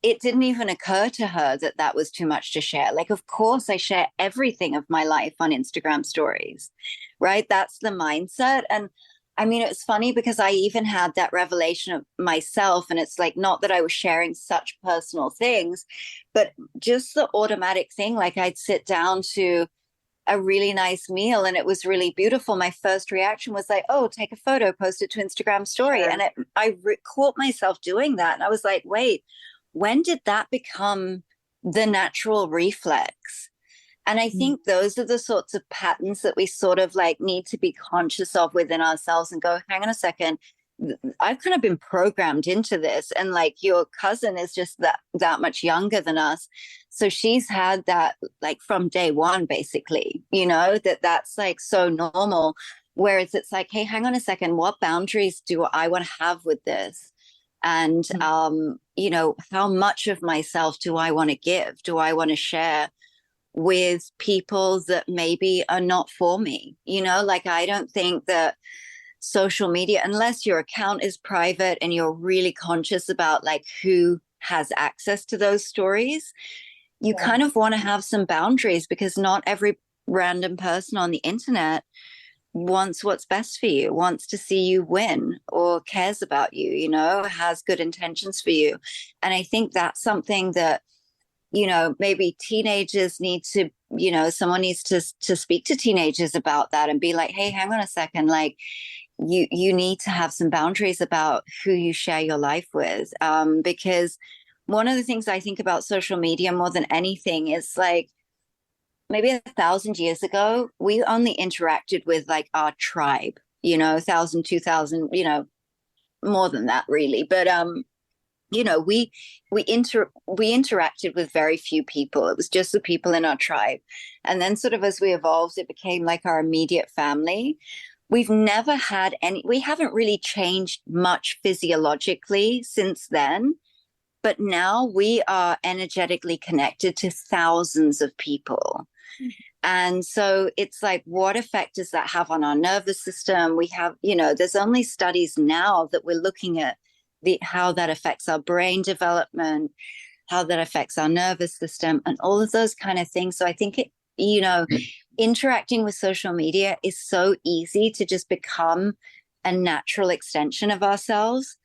It didn't even occur to her that that was too much to share. Like, of course, I share everything of my life on Instagram stories, right? That's the mindset. And I mean, it's funny because I even had that revelation of myself, and it's like, not that I was sharing such personal things, but just the automatic thing. Like, I'd sit down to a really nice meal and it was really beautiful. My first reaction was like, oh, take a photo, post it to Instagram story. Sure. And I caught myself doing that. And I was like, wait, when did that become the natural reflex? And I think those are the sorts of patterns that we sort of like need to be conscious of within ourselves and go, hang on a second, I've kind of been programmed into this. And like, your cousin is just that much younger than us. So she's had that like from day one, basically, you know, that's like so normal. Whereas it's like, hey, hang on a second, what boundaries do I want to have with this? And, you know, how much of myself do I want to give? Do I want to share with people that maybe are not for me? You know, like, I don't think that social media, unless your account is private and you're really conscious about like who has access to those stories, you kind of want to have some boundaries, because not every random person on the internet wants what's best for you, wants to see you win, or cares about you, you know, has good intentions for you. And I think that's something that, you know, maybe teenagers need to, you know, someone needs to speak to teenagers about that and be like, hey, hang on a second, like, you need to have some boundaries about who you share your life with. Because one of the things I think about social media more than anything is like, maybe 1,000 years ago, we only interacted with like our tribe, you know, 1,000, 2,000, you know, more than that really. But, you know, we interacted with very few people. It was just the people in our tribe. And then sort of as we evolved, it became like our immediate family. We've never had we haven't really changed much physiologically since then. But now we are energetically connected to thousands of people. And so it's like, what effect does that have on our nervous system? We have, there's only studies now that we're looking at how that affects our brain development, how that affects our nervous system, and all of those kind of things. So I think interacting with social media is so easy to just become a natural extension of ourselves.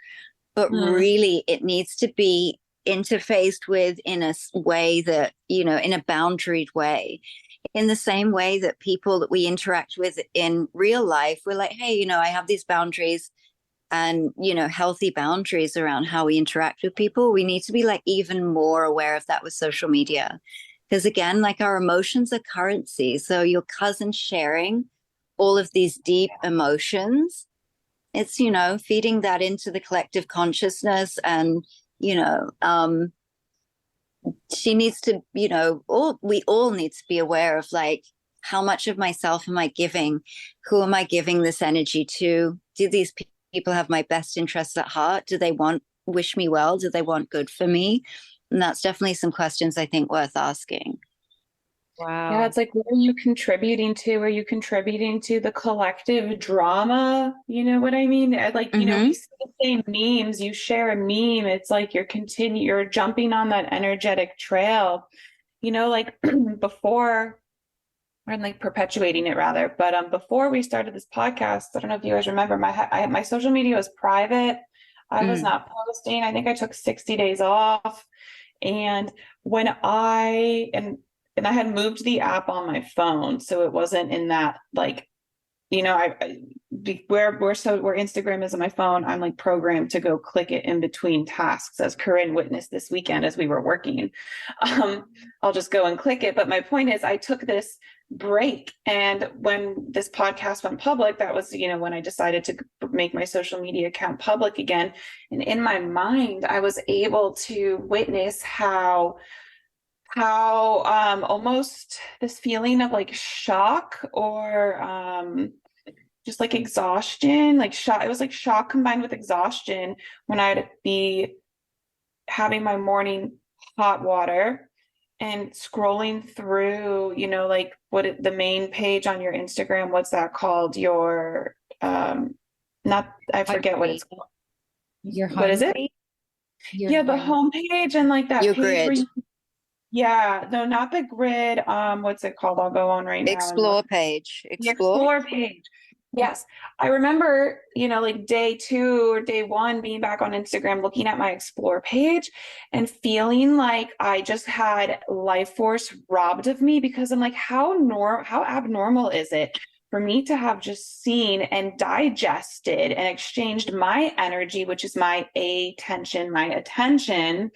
But really, it needs to be interfaced with in a way that, in a boundaried way. In the same way that people that we interact with in real life, we're like, hey, I have these boundaries and, healthy boundaries around how we interact with people. We need to be like even more aware of that with social media. Because again, like our emotions are currency. So your cousin sharing all of these deep emotions, it's, feeding that into the collective consciousness. And, she needs to, we all need to be aware of like, how much of myself am I giving? Who am I giving this energy to? Do these people have my best interests at heart? Do they wish me well? Do they want good for me? And that's definitely some questions I think worth asking. Wow. Yeah, it's like, what are you contributing to? Are you contributing to the collective drama? You know what I mean? Like, we see the same memes, you share a meme, it's like you're jumping on that energetic trail, like before, or like perpetuating it rather. But before we started this podcast, I don't know if you guys remember, my social media was private. I was not posting. I think I took 60 days off. And when and I had moved the app on my phone, so it wasn't in that like, where Instagram is on my phone, I'm like programmed to go click it in between tasks, as Corinne witnessed this weekend as we were working. I'll just go and click it. But my point is, I took this break, and when this podcast went public, that was when I decided to make my social media account public again. And in my mind, I was able to witness how almost this feeling of like shock or just like exhaustion, like shock. It was like shock combined with exhaustion when I'd be having my morning hot water and scrolling through, like the main page on your Instagram, what's that called? Your I forget what it's called. Your what is it? Your the homepage, and like that your page grid. No, not the grid. What's it called? I'll go on right now. Explore page. The explore page. Yes. I remember, like day 2 or day 1 being back on Instagram, looking at my explore page and feeling like I just had life force robbed of me, because I'm like, how abnormal is it for me to have just seen and digested and exchanged my energy, which is my attention,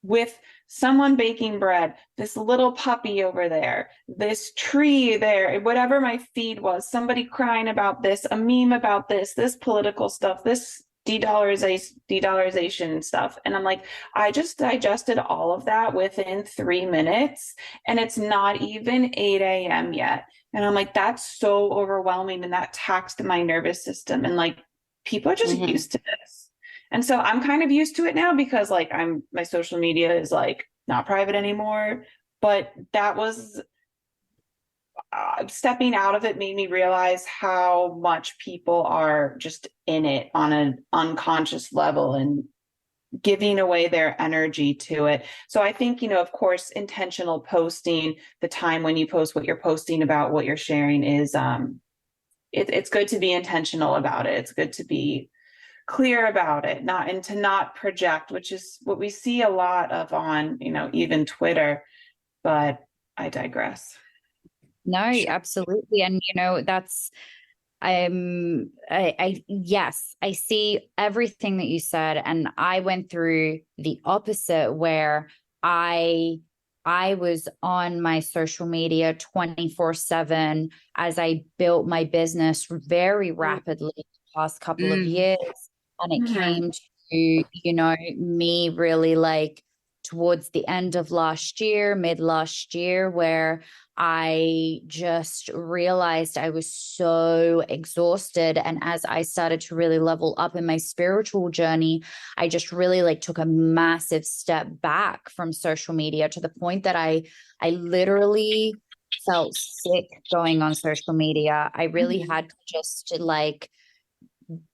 with someone baking bread, this little puppy over there, this tree there, whatever my feed was, somebody crying about this, a meme about this political stuff, this de-dollarization stuff. And I'm like, I just digested all of that within 3 minutes, and it's not even 8 a.m. yet. And I'm like, that's so overwhelming, and that taxed my nervous system. And like, people are just used to this. And so I'm kind of used to it now, because like my social media is like not private anymore. But that was stepping out of it made me realize how much people are just in it on an unconscious level and giving away their energy to it. So I think, of course, intentional posting, the time when you post what you're posting about, what you're sharing is, it's good to be intentional about it. It's good to be clear about it, and to not project, which is what we see a lot of on, even Twitter. But I digress. No, absolutely. And that's yes, I see everything that you said. And I went through the opposite, where I was on my social media 24/7 as I built my business very rapidly the past couple of years. And it came to, me really like towards the end of last year, mid last year, where I just realized I was so exhausted. And as I started to really level up in my spiritual journey, I just really like took a massive step back from social media, to the point that I literally felt sick going on social media. I really had to just like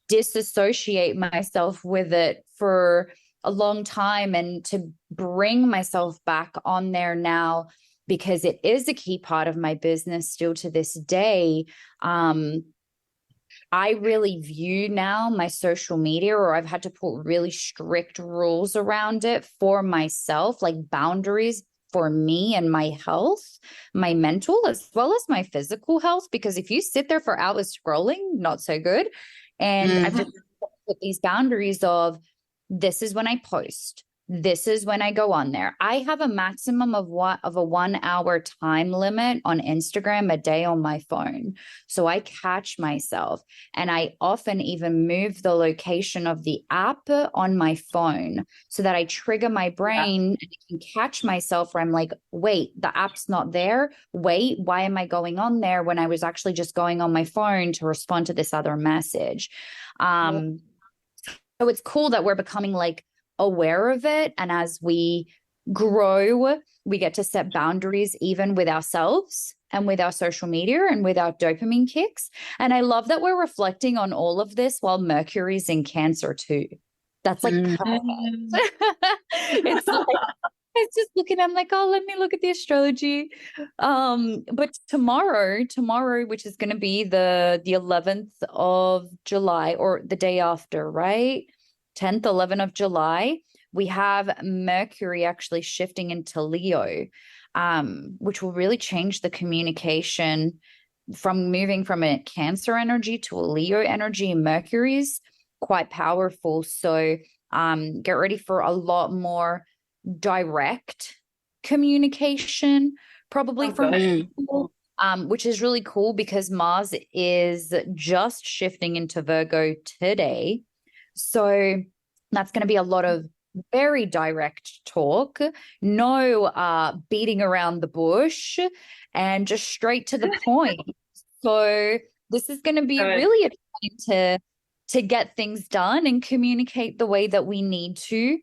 disassociate myself with it for a long time, and to bring myself back on there now, because it is a key part of my business still to this day. I really view now my social media, or I've had to put really strict rules around it for myself, like boundaries for me and my health, my mental as well as my physical health. Because if you sit there for hours scrolling, not so good. And I've just put these boundaries of, this is when I post. This is when I go on there. I have a maximum of a 1 hour time limit on Instagram a day on my phone. So I catch myself, and I often even move the location of the app on my phone so that I trigger my brain and I can catch myself where I'm like, wait, the app's not there. Wait, why am I going on there when I was actually just going on my phone to respond to this other message? So it's cool that we're becoming like aware of it. And as we grow, we get to set boundaries even with ourselves and with our social media and with our dopamine kicks. And I love that we're reflecting on all of this while Mercury's in Cancer too. That's like perfect. It's just looking, I'm like, oh, let me look at the astrology. But tomorrow, which is going to be the 11th of July, or the day after, right? 10th, 11th of July, we have Mercury actually shifting into Leo, which will really change the communication from moving from a Cancer energy to a Leo energy. Mercury's quite powerful. So get ready for a lot more direct communication, probably from people, which is really cool because Mars is just shifting into Virgo today. So that's going to be a lot of very direct talk, no beating around the bush, and just straight to the point. So this is going to be really a time to get things done and communicate the way that we need to.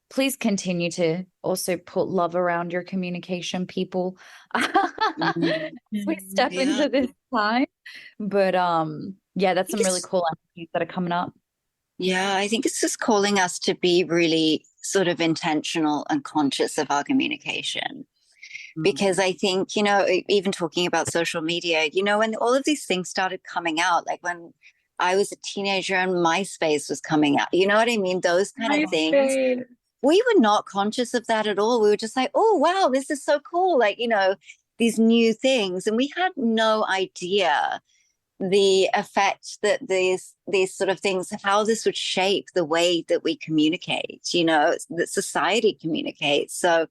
Please continue to also put love around your communication, people. We step into this time. But yeah, that's some really cool energies that are coming up. Yeah, I think it's just calling us to be really sort of intentional and conscious of our communication. Because I think, you know, even talking about social media, you know, when all of these things started coming out, like when I was a teenager and MySpace was coming out, you know what I mean? Those kind of things. We were not conscious of that at all. We were just like, oh, wow, this is so cool. Like, you know, these new things. And we had no idea the effect that these sort of things, how this would shape the way that we communicate, you know, that society communicates. So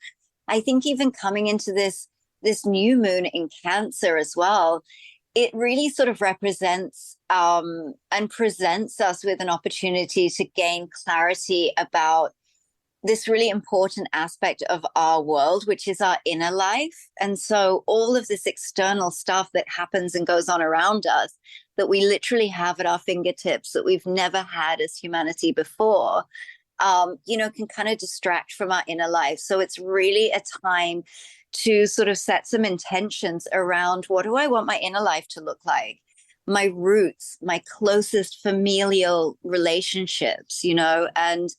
I think even coming into this new moon in Cancer as well, it really sort of represents and presents us with an opportunity to gain clarity about this really important aspect of our world, which is our inner life. And so all of this external stuff that happens and goes on around us that we literally have at our fingertips that we've never had as humanity before, you know, can kind of distract from our inner life. So it's really a time to sort of set some intentions around, what do I want my inner life to look like? My roots, my closest familial relationships, you know, and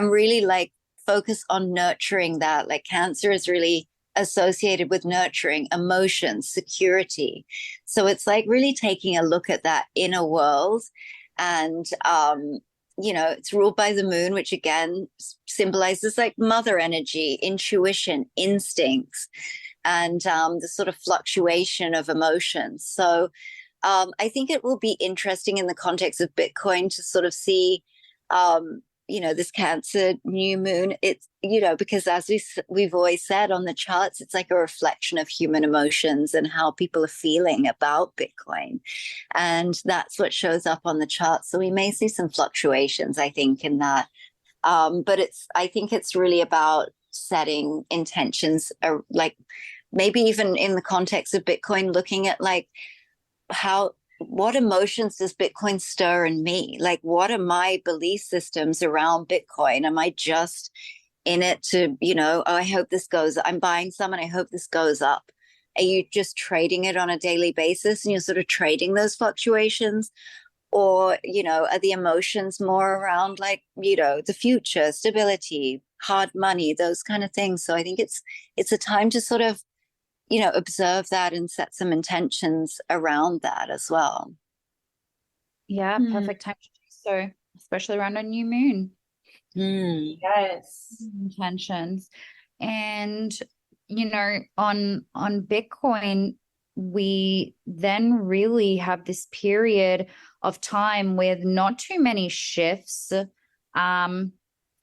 really like focus on nurturing that. Like Cancer is really associated with nurturing emotions, security. So it's like really taking a look at that inner world. And, you know, it's ruled by the moon, which again symbolizes like mother energy, intuition, instincts, and the sort of fluctuation of emotions. So I think it will be interesting in the context of Bitcoin to sort of see, you know, this Cancer new moon. It's, you know, because as we've always said on the charts, it's like a reflection of human emotions and how people are feeling about Bitcoin. And that's what shows up on the charts. So we may see some fluctuations, I think, in that. But I think it's really about setting intentions, like maybe even in the context of Bitcoin, looking at like what emotions does Bitcoin stir in me? Like, what are my belief systems around Bitcoin? Am I just in it to, oh, I hope this goes, I'm buying some and I hope this goes up. Are you just trading it on a daily basis and you're sort of trading those fluctuations? Or, are the emotions more around like, the future, stability, hard money, those kind of things? So I think it's a time to sort of, observe that and set some intentions around that as well. Yeah, perfect time to do so, especially around a new moon. Yes. Intentions. And, on Bitcoin, we then really have this period of time with not too many shifts. And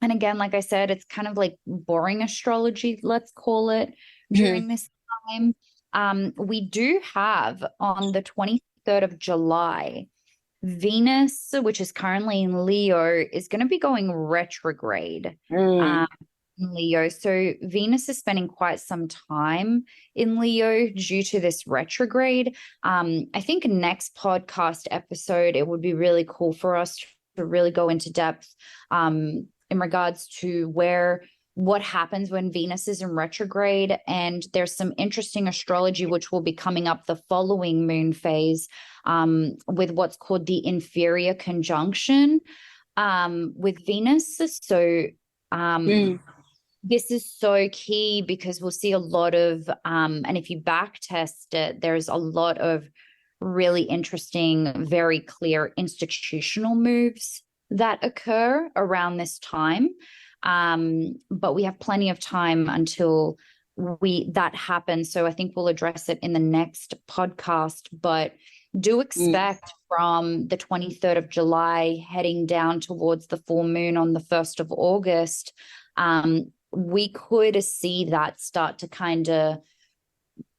again, like I said, it's kind of like boring astrology, let's call it, during this time. We do have on the 23rd of July, Venus, which is currently in Leo, is going to be going retrograde. In Leo. So Venus is spending quite some time in Leo due to this retrograde. I think next podcast episode, it would be really cool for us to really go into depth in regards to what happens when Venus is in retrograde. And there's some interesting astrology which will be coming up the following moon phase with what's called the inferior conjunction with Venus. So this is so key because we'll see a lot of, and if you back test it, there's a lot of really interesting, very clear institutional moves that occur around this time. But we have plenty of time until that happens. So I think we'll address it in the next podcast, but do expect from the 23rd of July heading down towards the full moon on the 1st of August, we could see that start to kind of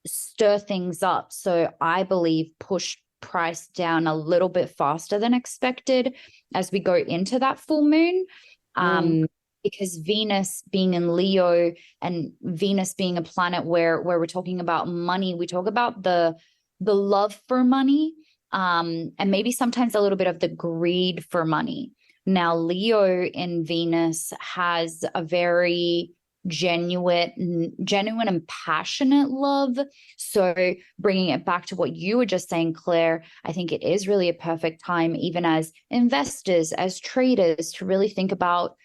stir things up. So I believe push price down a little bit faster than expected as we go into that full moon. Because Venus being in Leo and Venus being a planet where we're talking about money, we talk about the love for money, and maybe sometimes a little bit of the greed for money. Now, Leo in Venus has a very genuine and passionate love. So bringing it back to what you were just saying, Claire, I think it is really a perfect time, even as investors, as traders, to really think about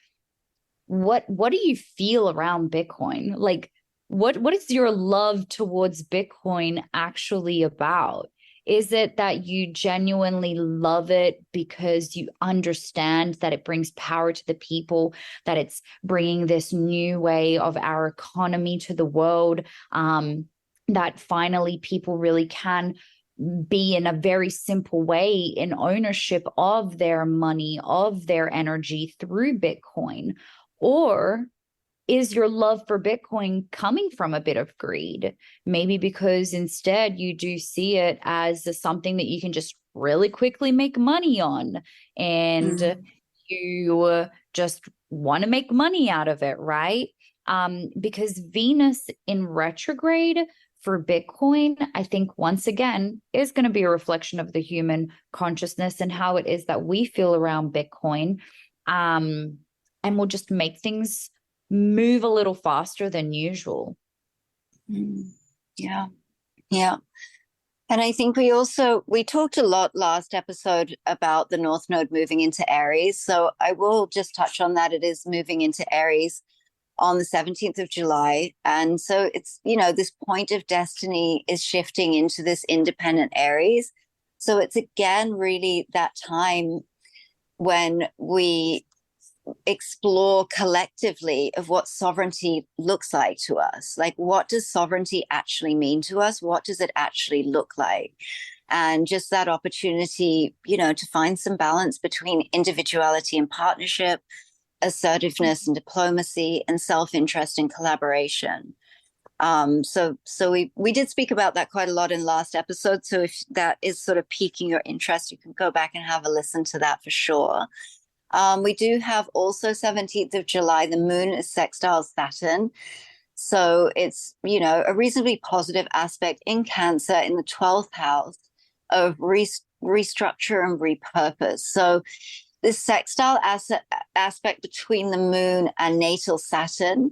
what do you feel around Bitcoin? Like, what is your love towards Bitcoin actually about? Is it that you genuinely love it because you understand that it brings power to the people, that it's bringing this new way of our economy to the world, that finally people really can be in a very simple way in ownership of their money, of their energy through Bitcoin? Or is your love for Bitcoin coming from a bit of greed? Maybe because instead you do see it as something that you can just really quickly make money on, and you just want to make money out of it, right? Because Venus in retrograde for Bitcoin, I think once again, is going to be a reflection of the human consciousness and how it is that we feel around Bitcoin. And will just make things move a little faster than usual. Yeah. And I think we talked a lot last episode about the North Node moving into Aries. So I will just touch on that. It is moving into Aries on the 17th of July. And so it's, this point of destiny is shifting into this independent Aries. So it's again, really that time when we explore collectively of what sovereignty looks like to us. Like, what does sovereignty actually mean to us? What does it actually look like? And just that opportunity, to find some balance between individuality and partnership, assertiveness and diplomacy, and self-interest and collaboration. So we did speak about that quite a lot in last episode. So if that is sort of piquing your interest, you can go back and have a listen to that for sure. We do have also 17th of July, the moon is sextile Saturn. So it's, a reasonably positive aspect in Cancer in the 12th house of restructure and repurpose. So this sextile aspect between the moon and natal Saturn,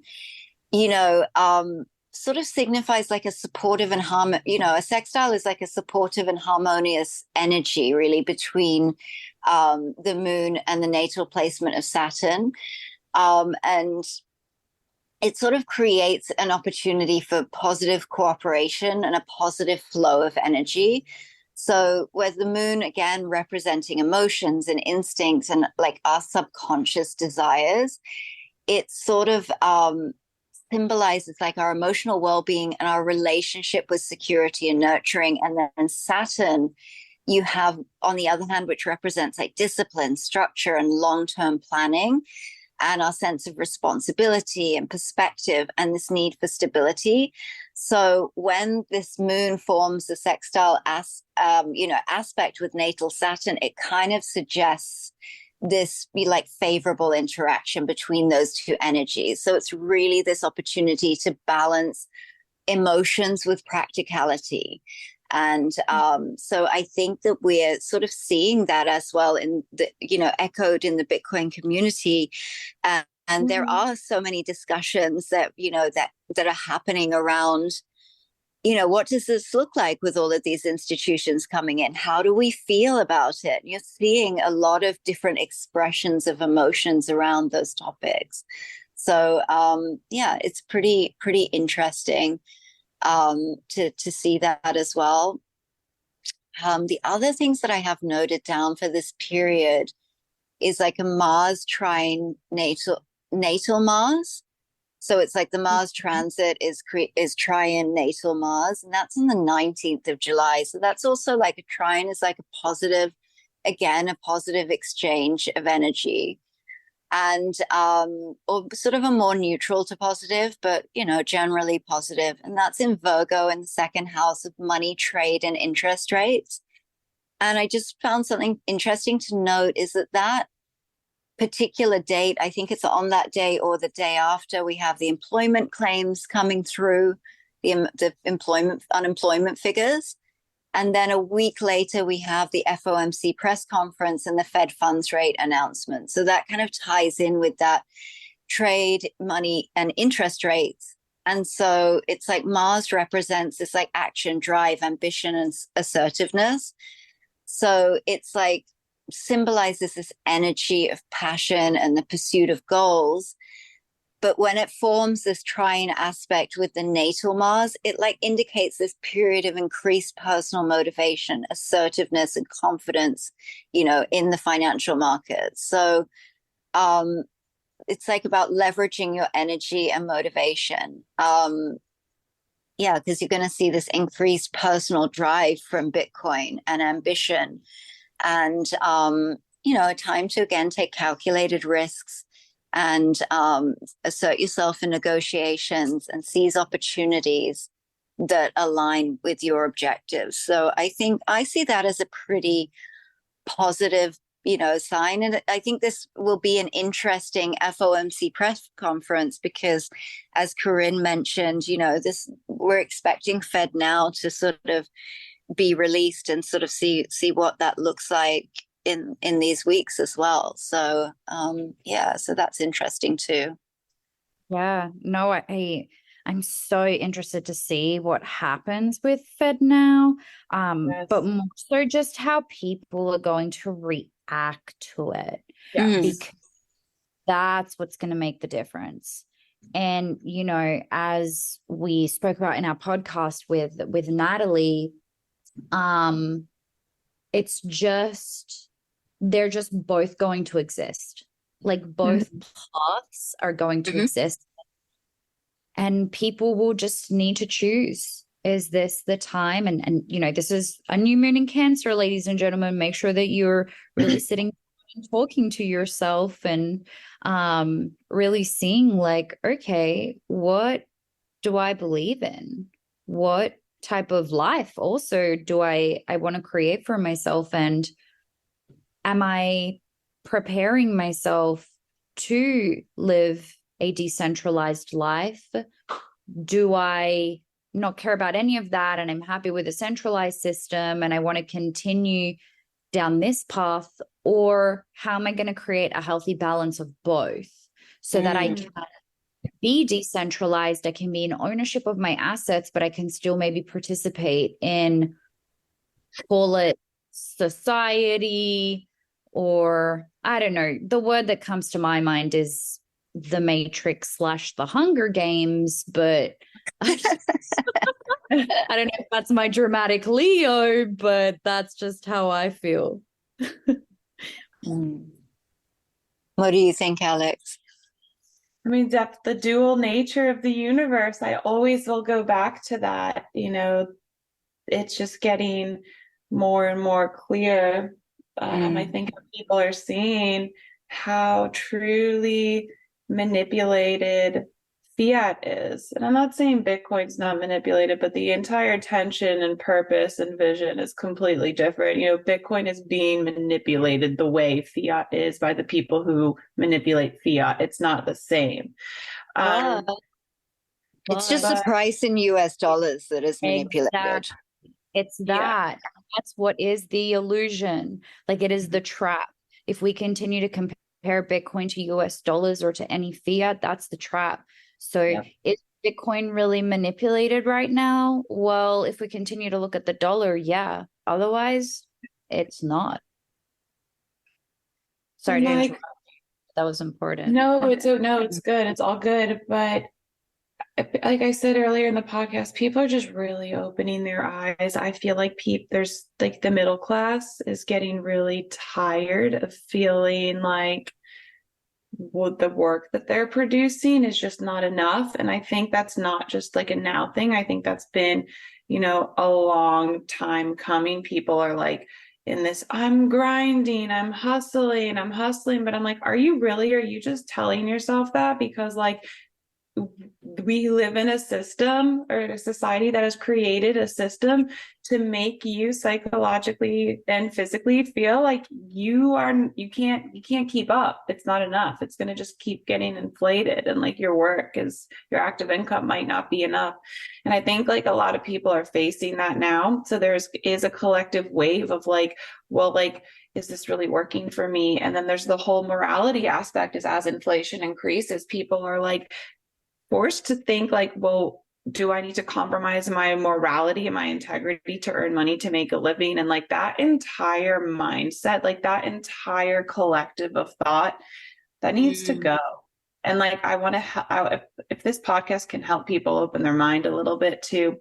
sort of signifies like a supportive and a sextile is like a supportive and harmonious energy really between the moon and the natal placement of Saturn. And it sort of creates an opportunity for positive cooperation and a positive flow of energy. So whereas the moon, again, representing emotions and instincts and like our subconscious desires, it sort of symbolizes like our emotional well-being and our relationship with security and nurturing. And then Saturn, you have, on the other hand, which represents like discipline, structure, and long-term planning, and our sense of responsibility and perspective and this need for stability. So when this moon forms a sextile aspect with natal Saturn, it kind of suggests this be like favorable interaction between those two energies. So it's really this opportunity to balance emotions with practicality. And so I think that we're sort of seeing that as well in the, echoed in the Bitcoin community. And there are so many discussions that, that are happening around, what does this look like with all of these institutions coming in? How do we feel about it? You're seeing a lot of different expressions of emotions around those topics. So, it's pretty interesting to see that as well. The other things that I have noted down for this period is like a Mars trine natal Mars. So it's like the Mars transit is trine natal Mars, and that's on the 19th of July. So that's also like a trine is like a positive exchange of energy. And or sort of a more neutral to positive, but generally positive. And that's in Virgo in the second house of money, trade, and interest rates. And I just found something interesting to note is that particular date, I think it's on that day or the day after, we have the employment claims coming through, the unemployment figures. And then a week later, we have the FOMC press conference and the Fed funds rate announcement. So that kind of ties in with that trade, money, and interest rates. And so it's like Mars represents this like action, drive, ambition, and assertiveness. So it's like symbolizes this energy of passion and the pursuit of goals. But when it forms this trine aspect with the natal Mars, it like indicates this period of increased personal motivation, assertiveness, and confidence, in the financial markets. So it's like about leveraging your energy and motivation. Because you're going to see this increased personal drive from Bitcoin and ambition, and a time to again take calculated risks and assert yourself in negotiations and seize opportunities that align with your objectives. So I think I see that as a pretty positive, sign. And I think this will be an interesting FOMC press conference because, as Corinne mentioned, we're expecting Fed now to sort of be released and sort of see what that looks like in these weeks as well. So so that's interesting too. Yeah, no, I'm so interested to see what happens with Fed now. Yes. But more so just how people are going to react to it. Yes. Because that's what's going to make the difference. And as we spoke about in our podcast with Natalie, it's just they're just both going to exist. Like both paths are going to exist. And people will just need to choose. Is this the time? And this is a new moon in Cancer, ladies and gentlemen. Make sure that you're really sitting and talking to yourself and really seeing like, okay, what do I believe in? What type of life also do I want to create for myself? And am I preparing myself to live a decentralized life? Do I not care about any of that and I'm happy with a centralized system and I want to continue down this path? Or how am I going to create a healthy balance of both so that I can be decentralized, I can be in ownership of my assets, but I can still maybe participate in, call it society, or I don't know. The word that comes to my mind is the Matrix / the Hunger Games, but I don't know if that's my dramatic Leo, but that's just how I feel. What do you think, Alex? I mean, the dual nature of the universe, I always will go back to that. It's just getting more and more clear. I think people are seeing how truly manipulated fiat is. And I'm not saying Bitcoin's not manipulated, but the entire intention and purpose and vision is completely different. Bitcoin is being manipulated the way fiat is by the people who manipulate fiat. It's not the same. It's just the price in US dollars that is manipulated. Exactly. It's that. Yeah. That's what is the illusion. Like, it is the trap. If we continue to compare Bitcoin to US dollars or to any fiat, that's the trap. So is Bitcoin really manipulated right now? Well, if we continue to look at the dollar, yeah. Otherwise, it's not. Sorry to interrupt. That was important. No, it's good. It's all good. But like I said earlier in the podcast, people are just really opening their eyes. I feel like there's like the middle class is getting really tired of feeling like the work that they're producing is just not enough. And I think that's not just like a now thing. I think that's been, a long time coming. People are like in this, I'm grinding, I'm hustling. But I'm like, are you just telling yourself that? Because like, we live in a system or a society that has created a system to make you psychologically and physically feel like you can't keep up. It's not enough. It's going to just keep getting inflated, and like your active income might not be enough. And I think like a lot of people are facing that now. So is a collective wave of like, well, like, is this really working for me? And then there's the whole morality aspect is as inflation increases, people are like forced to think like, well, do I need to compromise my morality and my integrity to earn money to make a living? And like that entire mindset, like that entire collective of thought, that needs to go. And like, I want to, if this podcast can help people open their mind a little bit to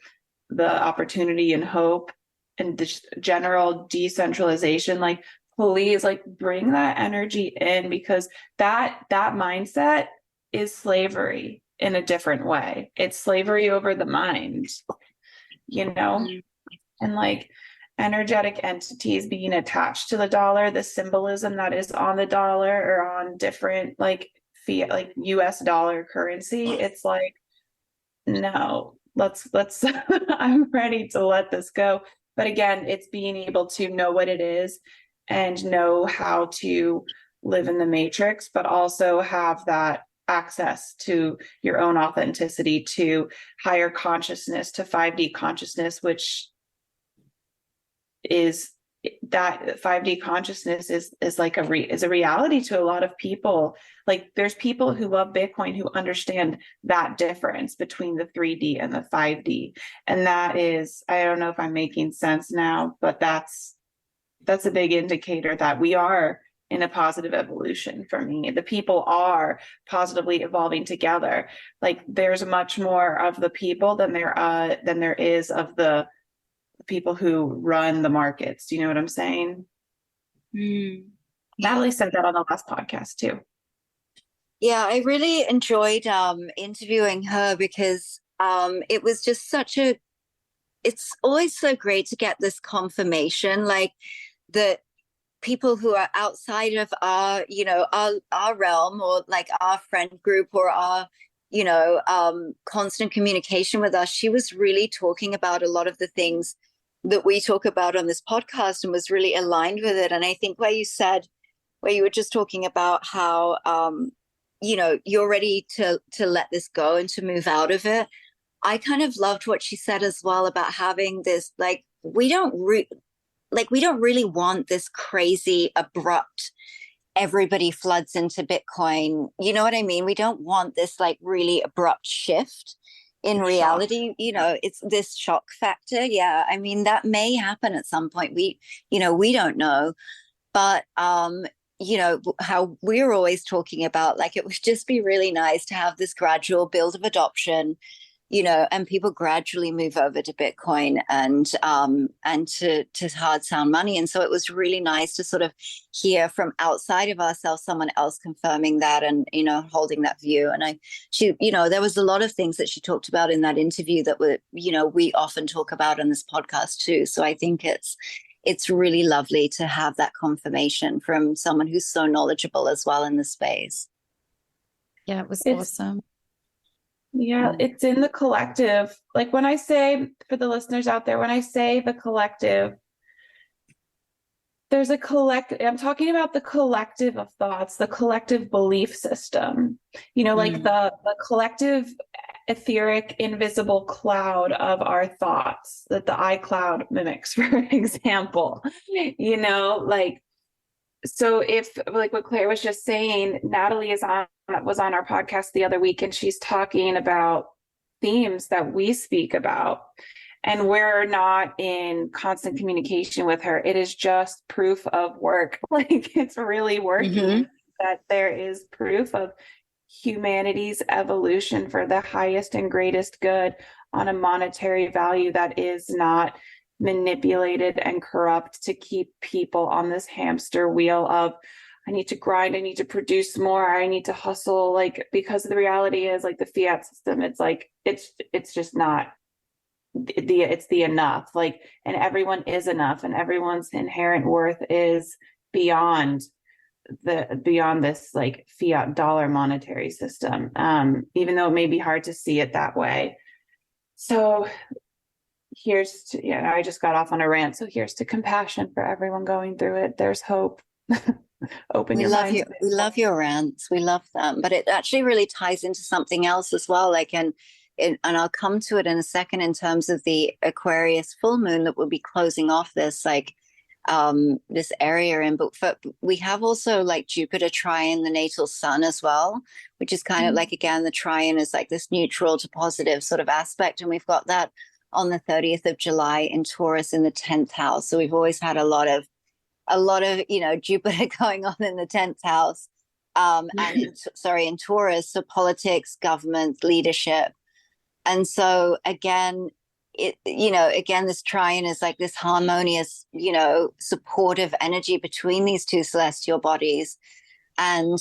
the opportunity and hope and just general decentralization, like please like bring that energy in, because that mindset is slavery in a different way. It's slavery over the mind, and like energetic entities being attached to the dollar, the symbolism that is on the dollar or on different like fiat, like US dollar currency. It's like, no, let's I'm ready to let this go. But again, it's being able to know what it is and know how to live in the matrix, but also have that access to your own authenticity, to higher consciousness, to 5D consciousness, which is that 5D consciousness is like is a reality to a lot of people. Like there's people who love Bitcoin who understand that difference between the 3D and the 5D. And that is, I don't know if I'm making sense now, but that's a big indicator that we are in a positive evolution. For me, the people are positively evolving together. Like there's much more of the people than there is of the people who run the markets. Do you know what I'm saying? Natalie said that on the last podcast too. Yeah, I really enjoyed interviewing her because it was just it's always so great to get this confirmation, like that people who are outside of our, our realm, or like our friend group, or our, constant communication with us. She was really talking about a lot of the things that we talk about on this podcast and was really aligned with it. And I think where you said, where you were just talking about how, you're ready to let this go and to move out of it. I kind of loved what she said as well about having this, like, we don't really want this crazy, abrupt, everybody floods into Bitcoin. You know what I mean? We don't want this like really abrupt shift in reality. It's this shock factor. Yeah. I mean, that may happen at some point. We don't know. But how we're always talking about, like, it would just be really nice to have this gradual build of adoption, and people gradually move over to Bitcoin and to hard sound money. And so it was really nice to sort of hear from outside of ourselves, someone else confirming that and, holding that view. And there was a lot of things that she talked about in that interview that were, we often talk about on this podcast too. So I think it's really lovely to have that confirmation from someone who's so knowledgeable as well in the space. Yeah, it was awesome. Yeah, it's in the collective. Like, when I say, for the listeners out there, when I say the collective, there's a collective, I'm talking about the collective of thoughts, the collective belief system, like the collective etheric invisible cloud of our thoughts that the iCloud mimics, for example. So if, like what Claire was just saying, Natalie was on our podcast the other week, and she's talking about themes that we speak about, and we're not in constant communication with her. It is just proof of work. Like, it's really working, that there is proof of humanity's evolution for the highest and greatest good on a monetary value that is not manipulated and corrupt to keep people on this hamster wheel of, I need to grind, I need to produce more, I need to hustle, like, because the reality is, like, the fiat system, it's like, it's just not it's the enough, like, and everyone is enough, and everyone's inherent worth is beyond this, like, fiat dollar monetary system, even though it may be hard to see it that way. So I just got off on a rant. So here's to compassion for everyone going through it. There's hope. Open your mind. We love your rants. We love them. But it actually really ties into something else as well. Like, and I'll come to it in a second in terms of the Aquarius full moon that will be closing off this, like, this area in. But we have also, like, Jupiter trine the natal sun as well, which is kind of like, again, the trine is like this neutral to positive sort of aspect. And we've got that on the 30th of July in Taurus in the 10th house. So we've always had a lot of Jupiter going on in the 10th house, and in Taurus, so politics, government, leadership. And so again, this trine is like this harmonious, supportive energy between these two celestial bodies. And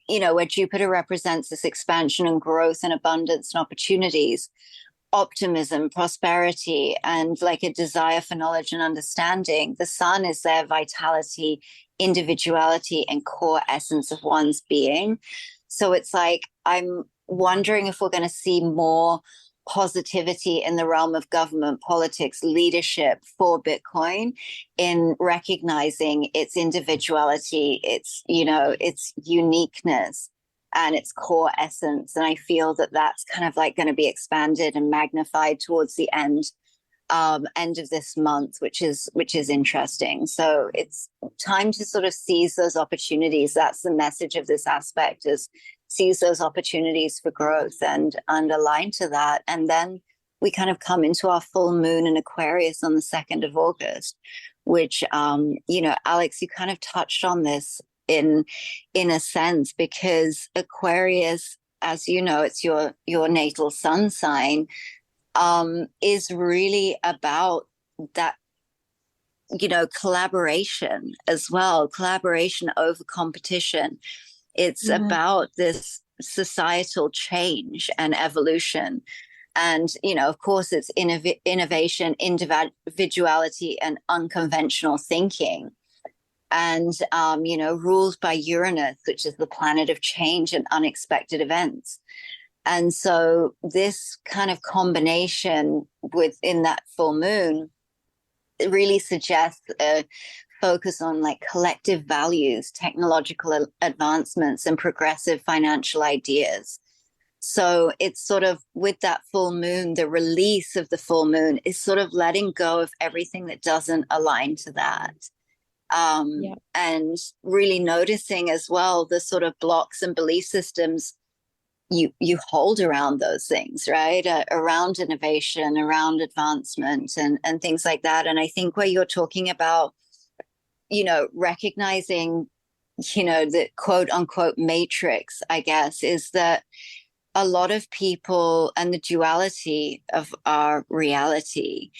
where Jupiter represents this expansion and growth and abundance and opportunities, optimism, prosperity, and like a desire for knowledge and understanding. The sun is their vitality, individuality, and core essence of one's being. So it's like, I'm wondering if we're going to see more positivity in the realm of government, politics, leadership for Bitcoin, in recognizing its individuality, its uniqueness, and its core essence. And I feel that that's kind of like going to be expanded and magnified towards the end of this month, which is interesting. So it's time to sort of seize those opportunities. That's the message of this aspect, is seize those opportunities for growth and align to that. And then we kind of come into our full moon in Aquarius on the 2nd of August, which, Alex, you kind of touched on this in a sense, because Aquarius, as you know, it's your natal sun sign, is really about that, collaboration as well, collaboration over competition. It's about this societal change and evolution. And, of course, it's innovation, individuality, and unconventional thinking. And, ruled by Uranus, which is the planet of change and unexpected events. And so this kind of combination within that full moon really suggests a focus on like collective values, technological advancements, and progressive financial ideas. So it's sort of with that full moon, the release of the full moon is sort of letting go of everything that doesn't align to that. And really noticing as well the sort of blocks and belief systems you hold around those things, right? Around innovation, around advancement, and things like that. And I think where you're talking about, recognizing, the quote unquote matrix, I guess, is that a lot of people, and the duality of our reality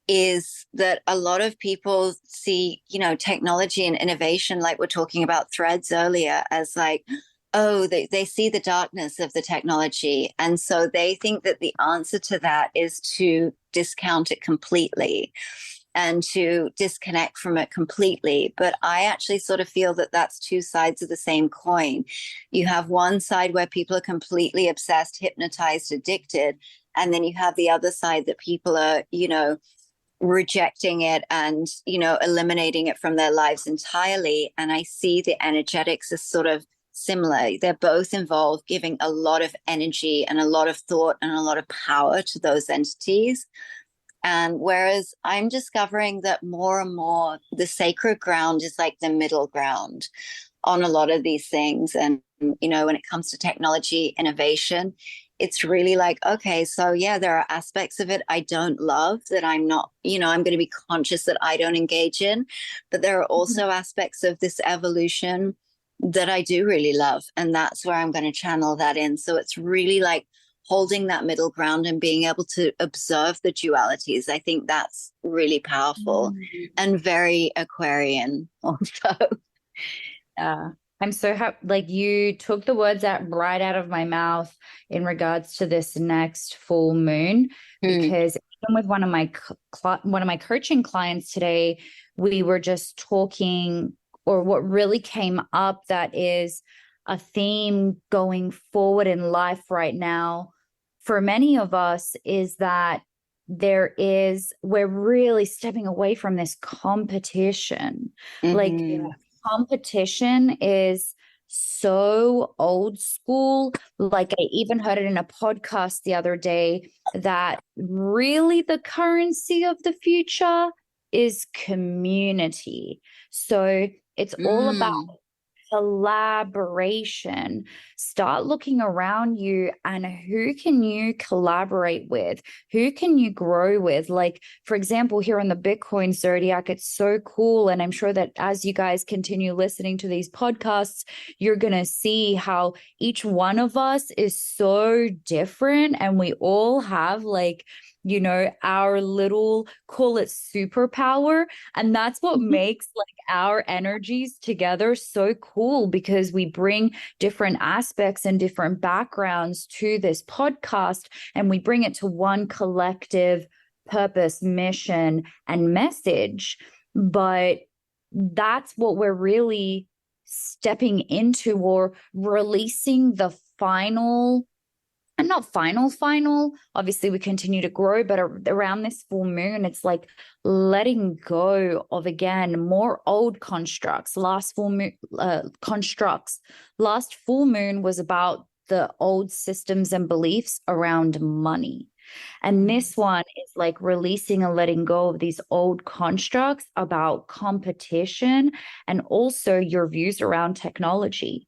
is that a lot of people see, technology and innovation, like we're talking about threads earlier, as like, oh, they see the darkness of the technology. And so they think that the answer to that is to discount it completely and to disconnect from it completely. But I actually sort of feel that that's two sides of the same coin. You have one side where people are completely obsessed, hypnotized, addicted. And then you have the other side that people are, rejecting it and, eliminating it from their lives entirely. And I see the energetics as sort of similar. They're both involved giving a lot of energy and a lot of thought and a lot of power to those entities. And whereas I'm discovering that more and more the sacred ground is like the middle ground on a lot of these things. And, when it comes to technology, innovation, it's really like, okay, so yeah, there are aspects of it I don't love that I'm not, I'm going to be conscious that I don't engage in. But there are also aspects of this evolution that I do really love. And that's where I'm going to channel that in. So it's really like holding that middle ground and being able to observe the dualities. I think that's really powerful and very Aquarian also. Yeah. I'm so happy. Like, you took the words right out of my mouth in regards to this next full moon, because even with one of my coaching clients today, we were just talking, or what really came up that is a theme going forward in life right now for many of us is that we're really stepping away from this competition. Like, competition is so old school. Like, I even heard it in a podcast the other day that really the currency of the future is community. So it's all about collaboration. Start looking around you and who can you collaborate with? Who can you grow with? Like, for example, here on the Bitcoin Zodiac, it's so cool. And I'm sure that as you guys continue listening to these podcasts, you're going to see how each one of us is so different. And we all have like, our little, call it superpower. And that's what makes like our energies together so cool, because we bring different aspects and different backgrounds to this podcast, and we bring it to one collective purpose, mission, and message. But that's what we're really stepping into, or releasing the final. And not final. Obviously, we continue to grow, but around this full moon, it's like letting go of, again, more old constructs. Last full moon was about the old systems and beliefs around money. And this one is like releasing and letting go of these old constructs about competition, and also your views around technology.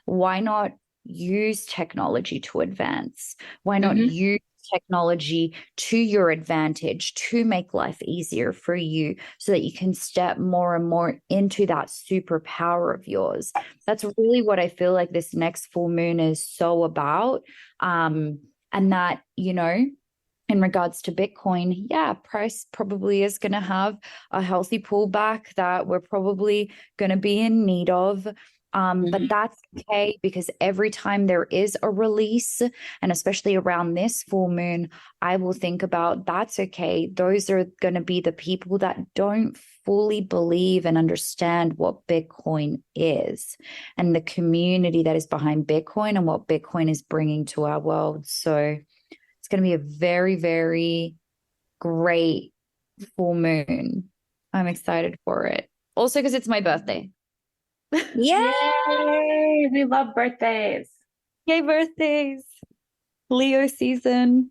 Why not use technology to advance? Why not use technology to your advantage to make life easier for you, so that you can step more and more into that superpower of yours? That's really what I feel like this next full moon is so about. And that, in regards to Bitcoin, price probably is going to have a healthy pullback that we're probably going to be in need of. But that's okay, because every time there is a release, and especially around this full moon, I will think about, that's okay. Those are going to be the people that don't fully believe and understand what Bitcoin is, and the community that is behind Bitcoin and what Bitcoin is bringing to our world. So it's going to be a very, very great full moon. I'm excited for it. Also because it's my birthday. Yeah. Yay! We love birthdays. Yay, birthdays. Leo season.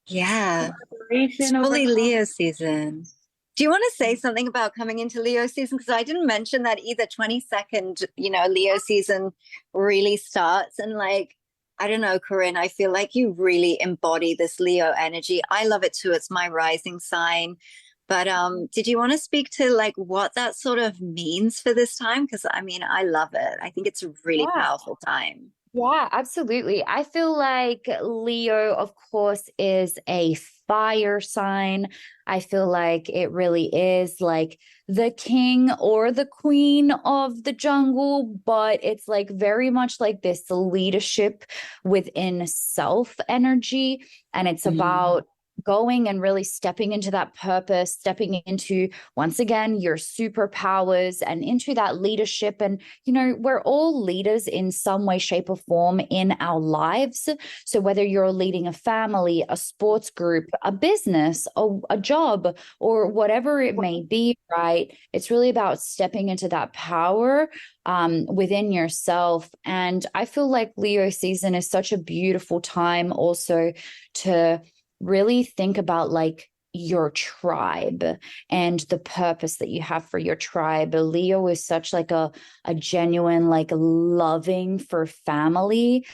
Yeah. It's Collaboration over fully Leo season. Do you want to say something about coming into Leo season? Because I didn't mention that either. 22nd, Leo season really starts. And like, I don't know, Corinne, I feel like you really embody this Leo energy. I love it too. It's my rising sign. But did you want to speak to like what that sort of means for this time? Because I mean, I love it. I think it's a really Yeah. powerful time. Yeah, absolutely. I feel like Leo, of course, is a fire sign. I feel like it really is like the king or the queen of the jungle, but it's like very much like this leadership within self energy. And it's about going and really stepping into that purpose, stepping into, once again, your superpowers and into that leadership. And we're all leaders in some way, shape, or form in our lives. So whether you're leading a family, a sports group, a business, a job, or whatever it may be, right? It's really about stepping into that power within yourself. And I feel like Leo season is such a beautiful time also to really think about like your tribe and the purpose that you have for your tribe. Leo is such like a genuine, like loving for family.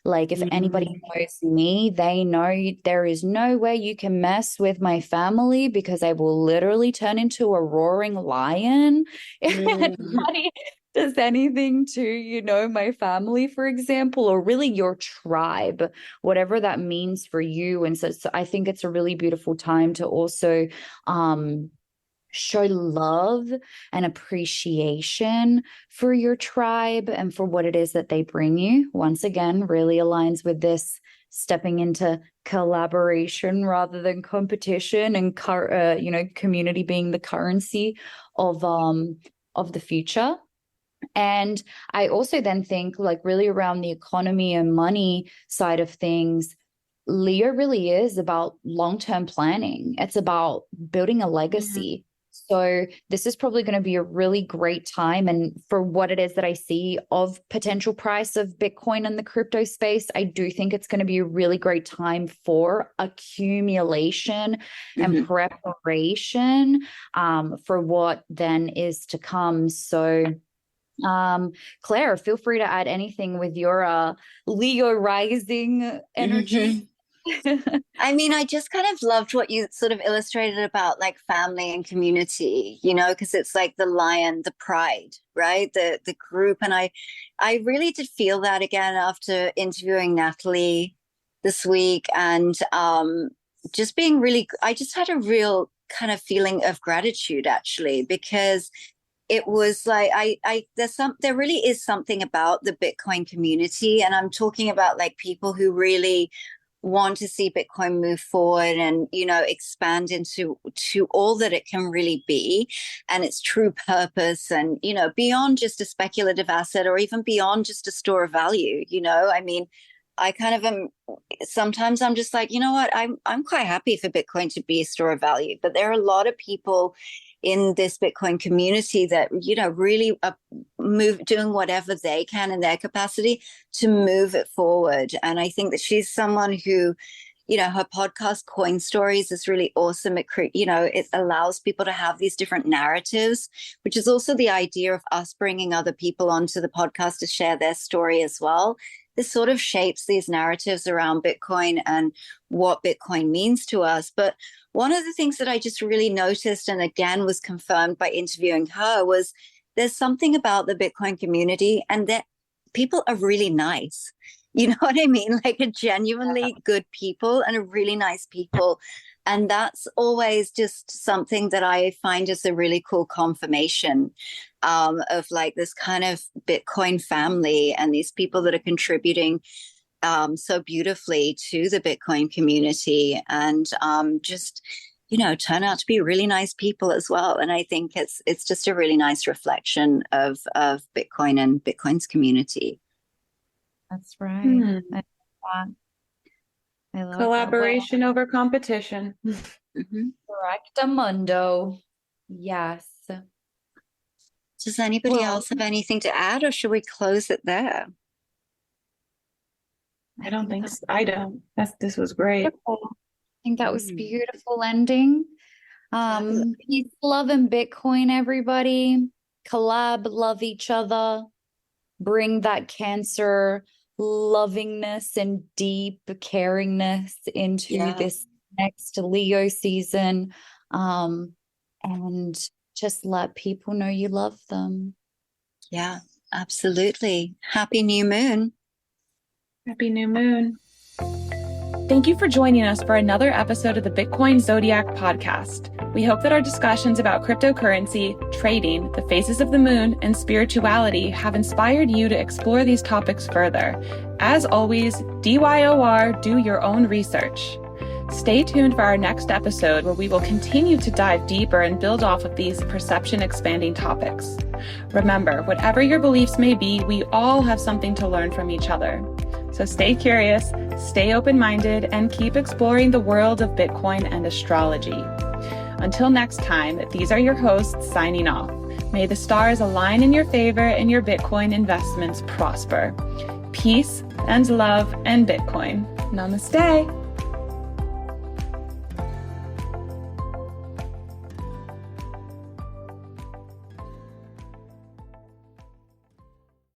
Like if anybody knows me, they know there is no way you can mess with my family because I will literally turn into a roaring lion if anybody does anything to, my family, for example, or really your tribe, whatever that means for you. And so I think it's a really beautiful time to also show love and appreciation for your tribe and for what it is that they bring you. Once again, really aligns with this stepping into collaboration rather than competition, and community being the currency of the future. And I also then think like really around the economy and money side of things, Leo really is about long-term planning. It's about building a legacy. So this is probably going to be a really great time. And for what it is that I see of potential price of Bitcoin in the crypto space, I do think it's going to be a really great time for accumulation and preparation for what then is to come. So Claire, feel free to add anything with your Leo rising energy. I mean, I just kind of loved what you sort of illustrated about like family and community, because it's like the lion, the pride, right? The group. And I really did feel that again after interviewing Natalie this week, and just being really, I just had a real kind of feeling of gratitude actually, because it was like there really is something about the Bitcoin community, and I'm talking about like people who really want to see Bitcoin move forward and expand into all that it can really be and its true purpose, and beyond just a speculative asset or even beyond just a store of value. I mean, I kind of am, sometimes I'm just like, what, I'm quite happy for Bitcoin to be a store of value, but there are a lot of people in this Bitcoin community that, really are doing whatever they can in their capacity to move it forward. And I think that she's someone who, her podcast Coin Stories is really awesome. It allows people to have these different narratives, which is also the idea of us bringing other people onto the podcast to share their story as well. This sort of shapes these narratives around Bitcoin and what Bitcoin means to us. But one of the things that I just really noticed, and again was confirmed by interviewing her, was there's something about the Bitcoin community and that people are really nice. You know what I mean? Like a genuinely good people and a really nice people. And that's always just something that I find is a really cool confirmation of like this kind of Bitcoin family and these people that are contributing so beautifully to the Bitcoin community, and just turn out to be really nice people as well. And I think it's just a really nice reflection of Bitcoin and Bitcoin's community. That's right. I love Collaboration over competition. Correctamundo. Yes. Does anybody else have anything to add, or should we close it there? I don't think so. I don't. This was great. Beautiful. I think that was beautiful ending. Peace, love, and Bitcoin, everybody. Collab, love each other. Bring that Cancer lovingness and deep caringness into this next Leo season. And just let people know you love them. Yeah, absolutely. Happy new moon. Happy new moon. Thank you for joining us for another episode of the Bitcoin Zodiac podcast. We hope that our discussions about cryptocurrency, trading, the phases of the moon, and spirituality have inspired you to explore these topics further. As always, DYOR, do your own research. Stay tuned for our next episode where we will continue to dive deeper and build off of these perception-expanding topics. Remember, whatever your beliefs may be, we all have something to learn from each other. So stay curious, stay open-minded, and keep exploring the world of Bitcoin and astrology. Until next time, these are your hosts signing off. May the stars align in your favor and your Bitcoin investments prosper. Peace and love and Bitcoin. Namaste.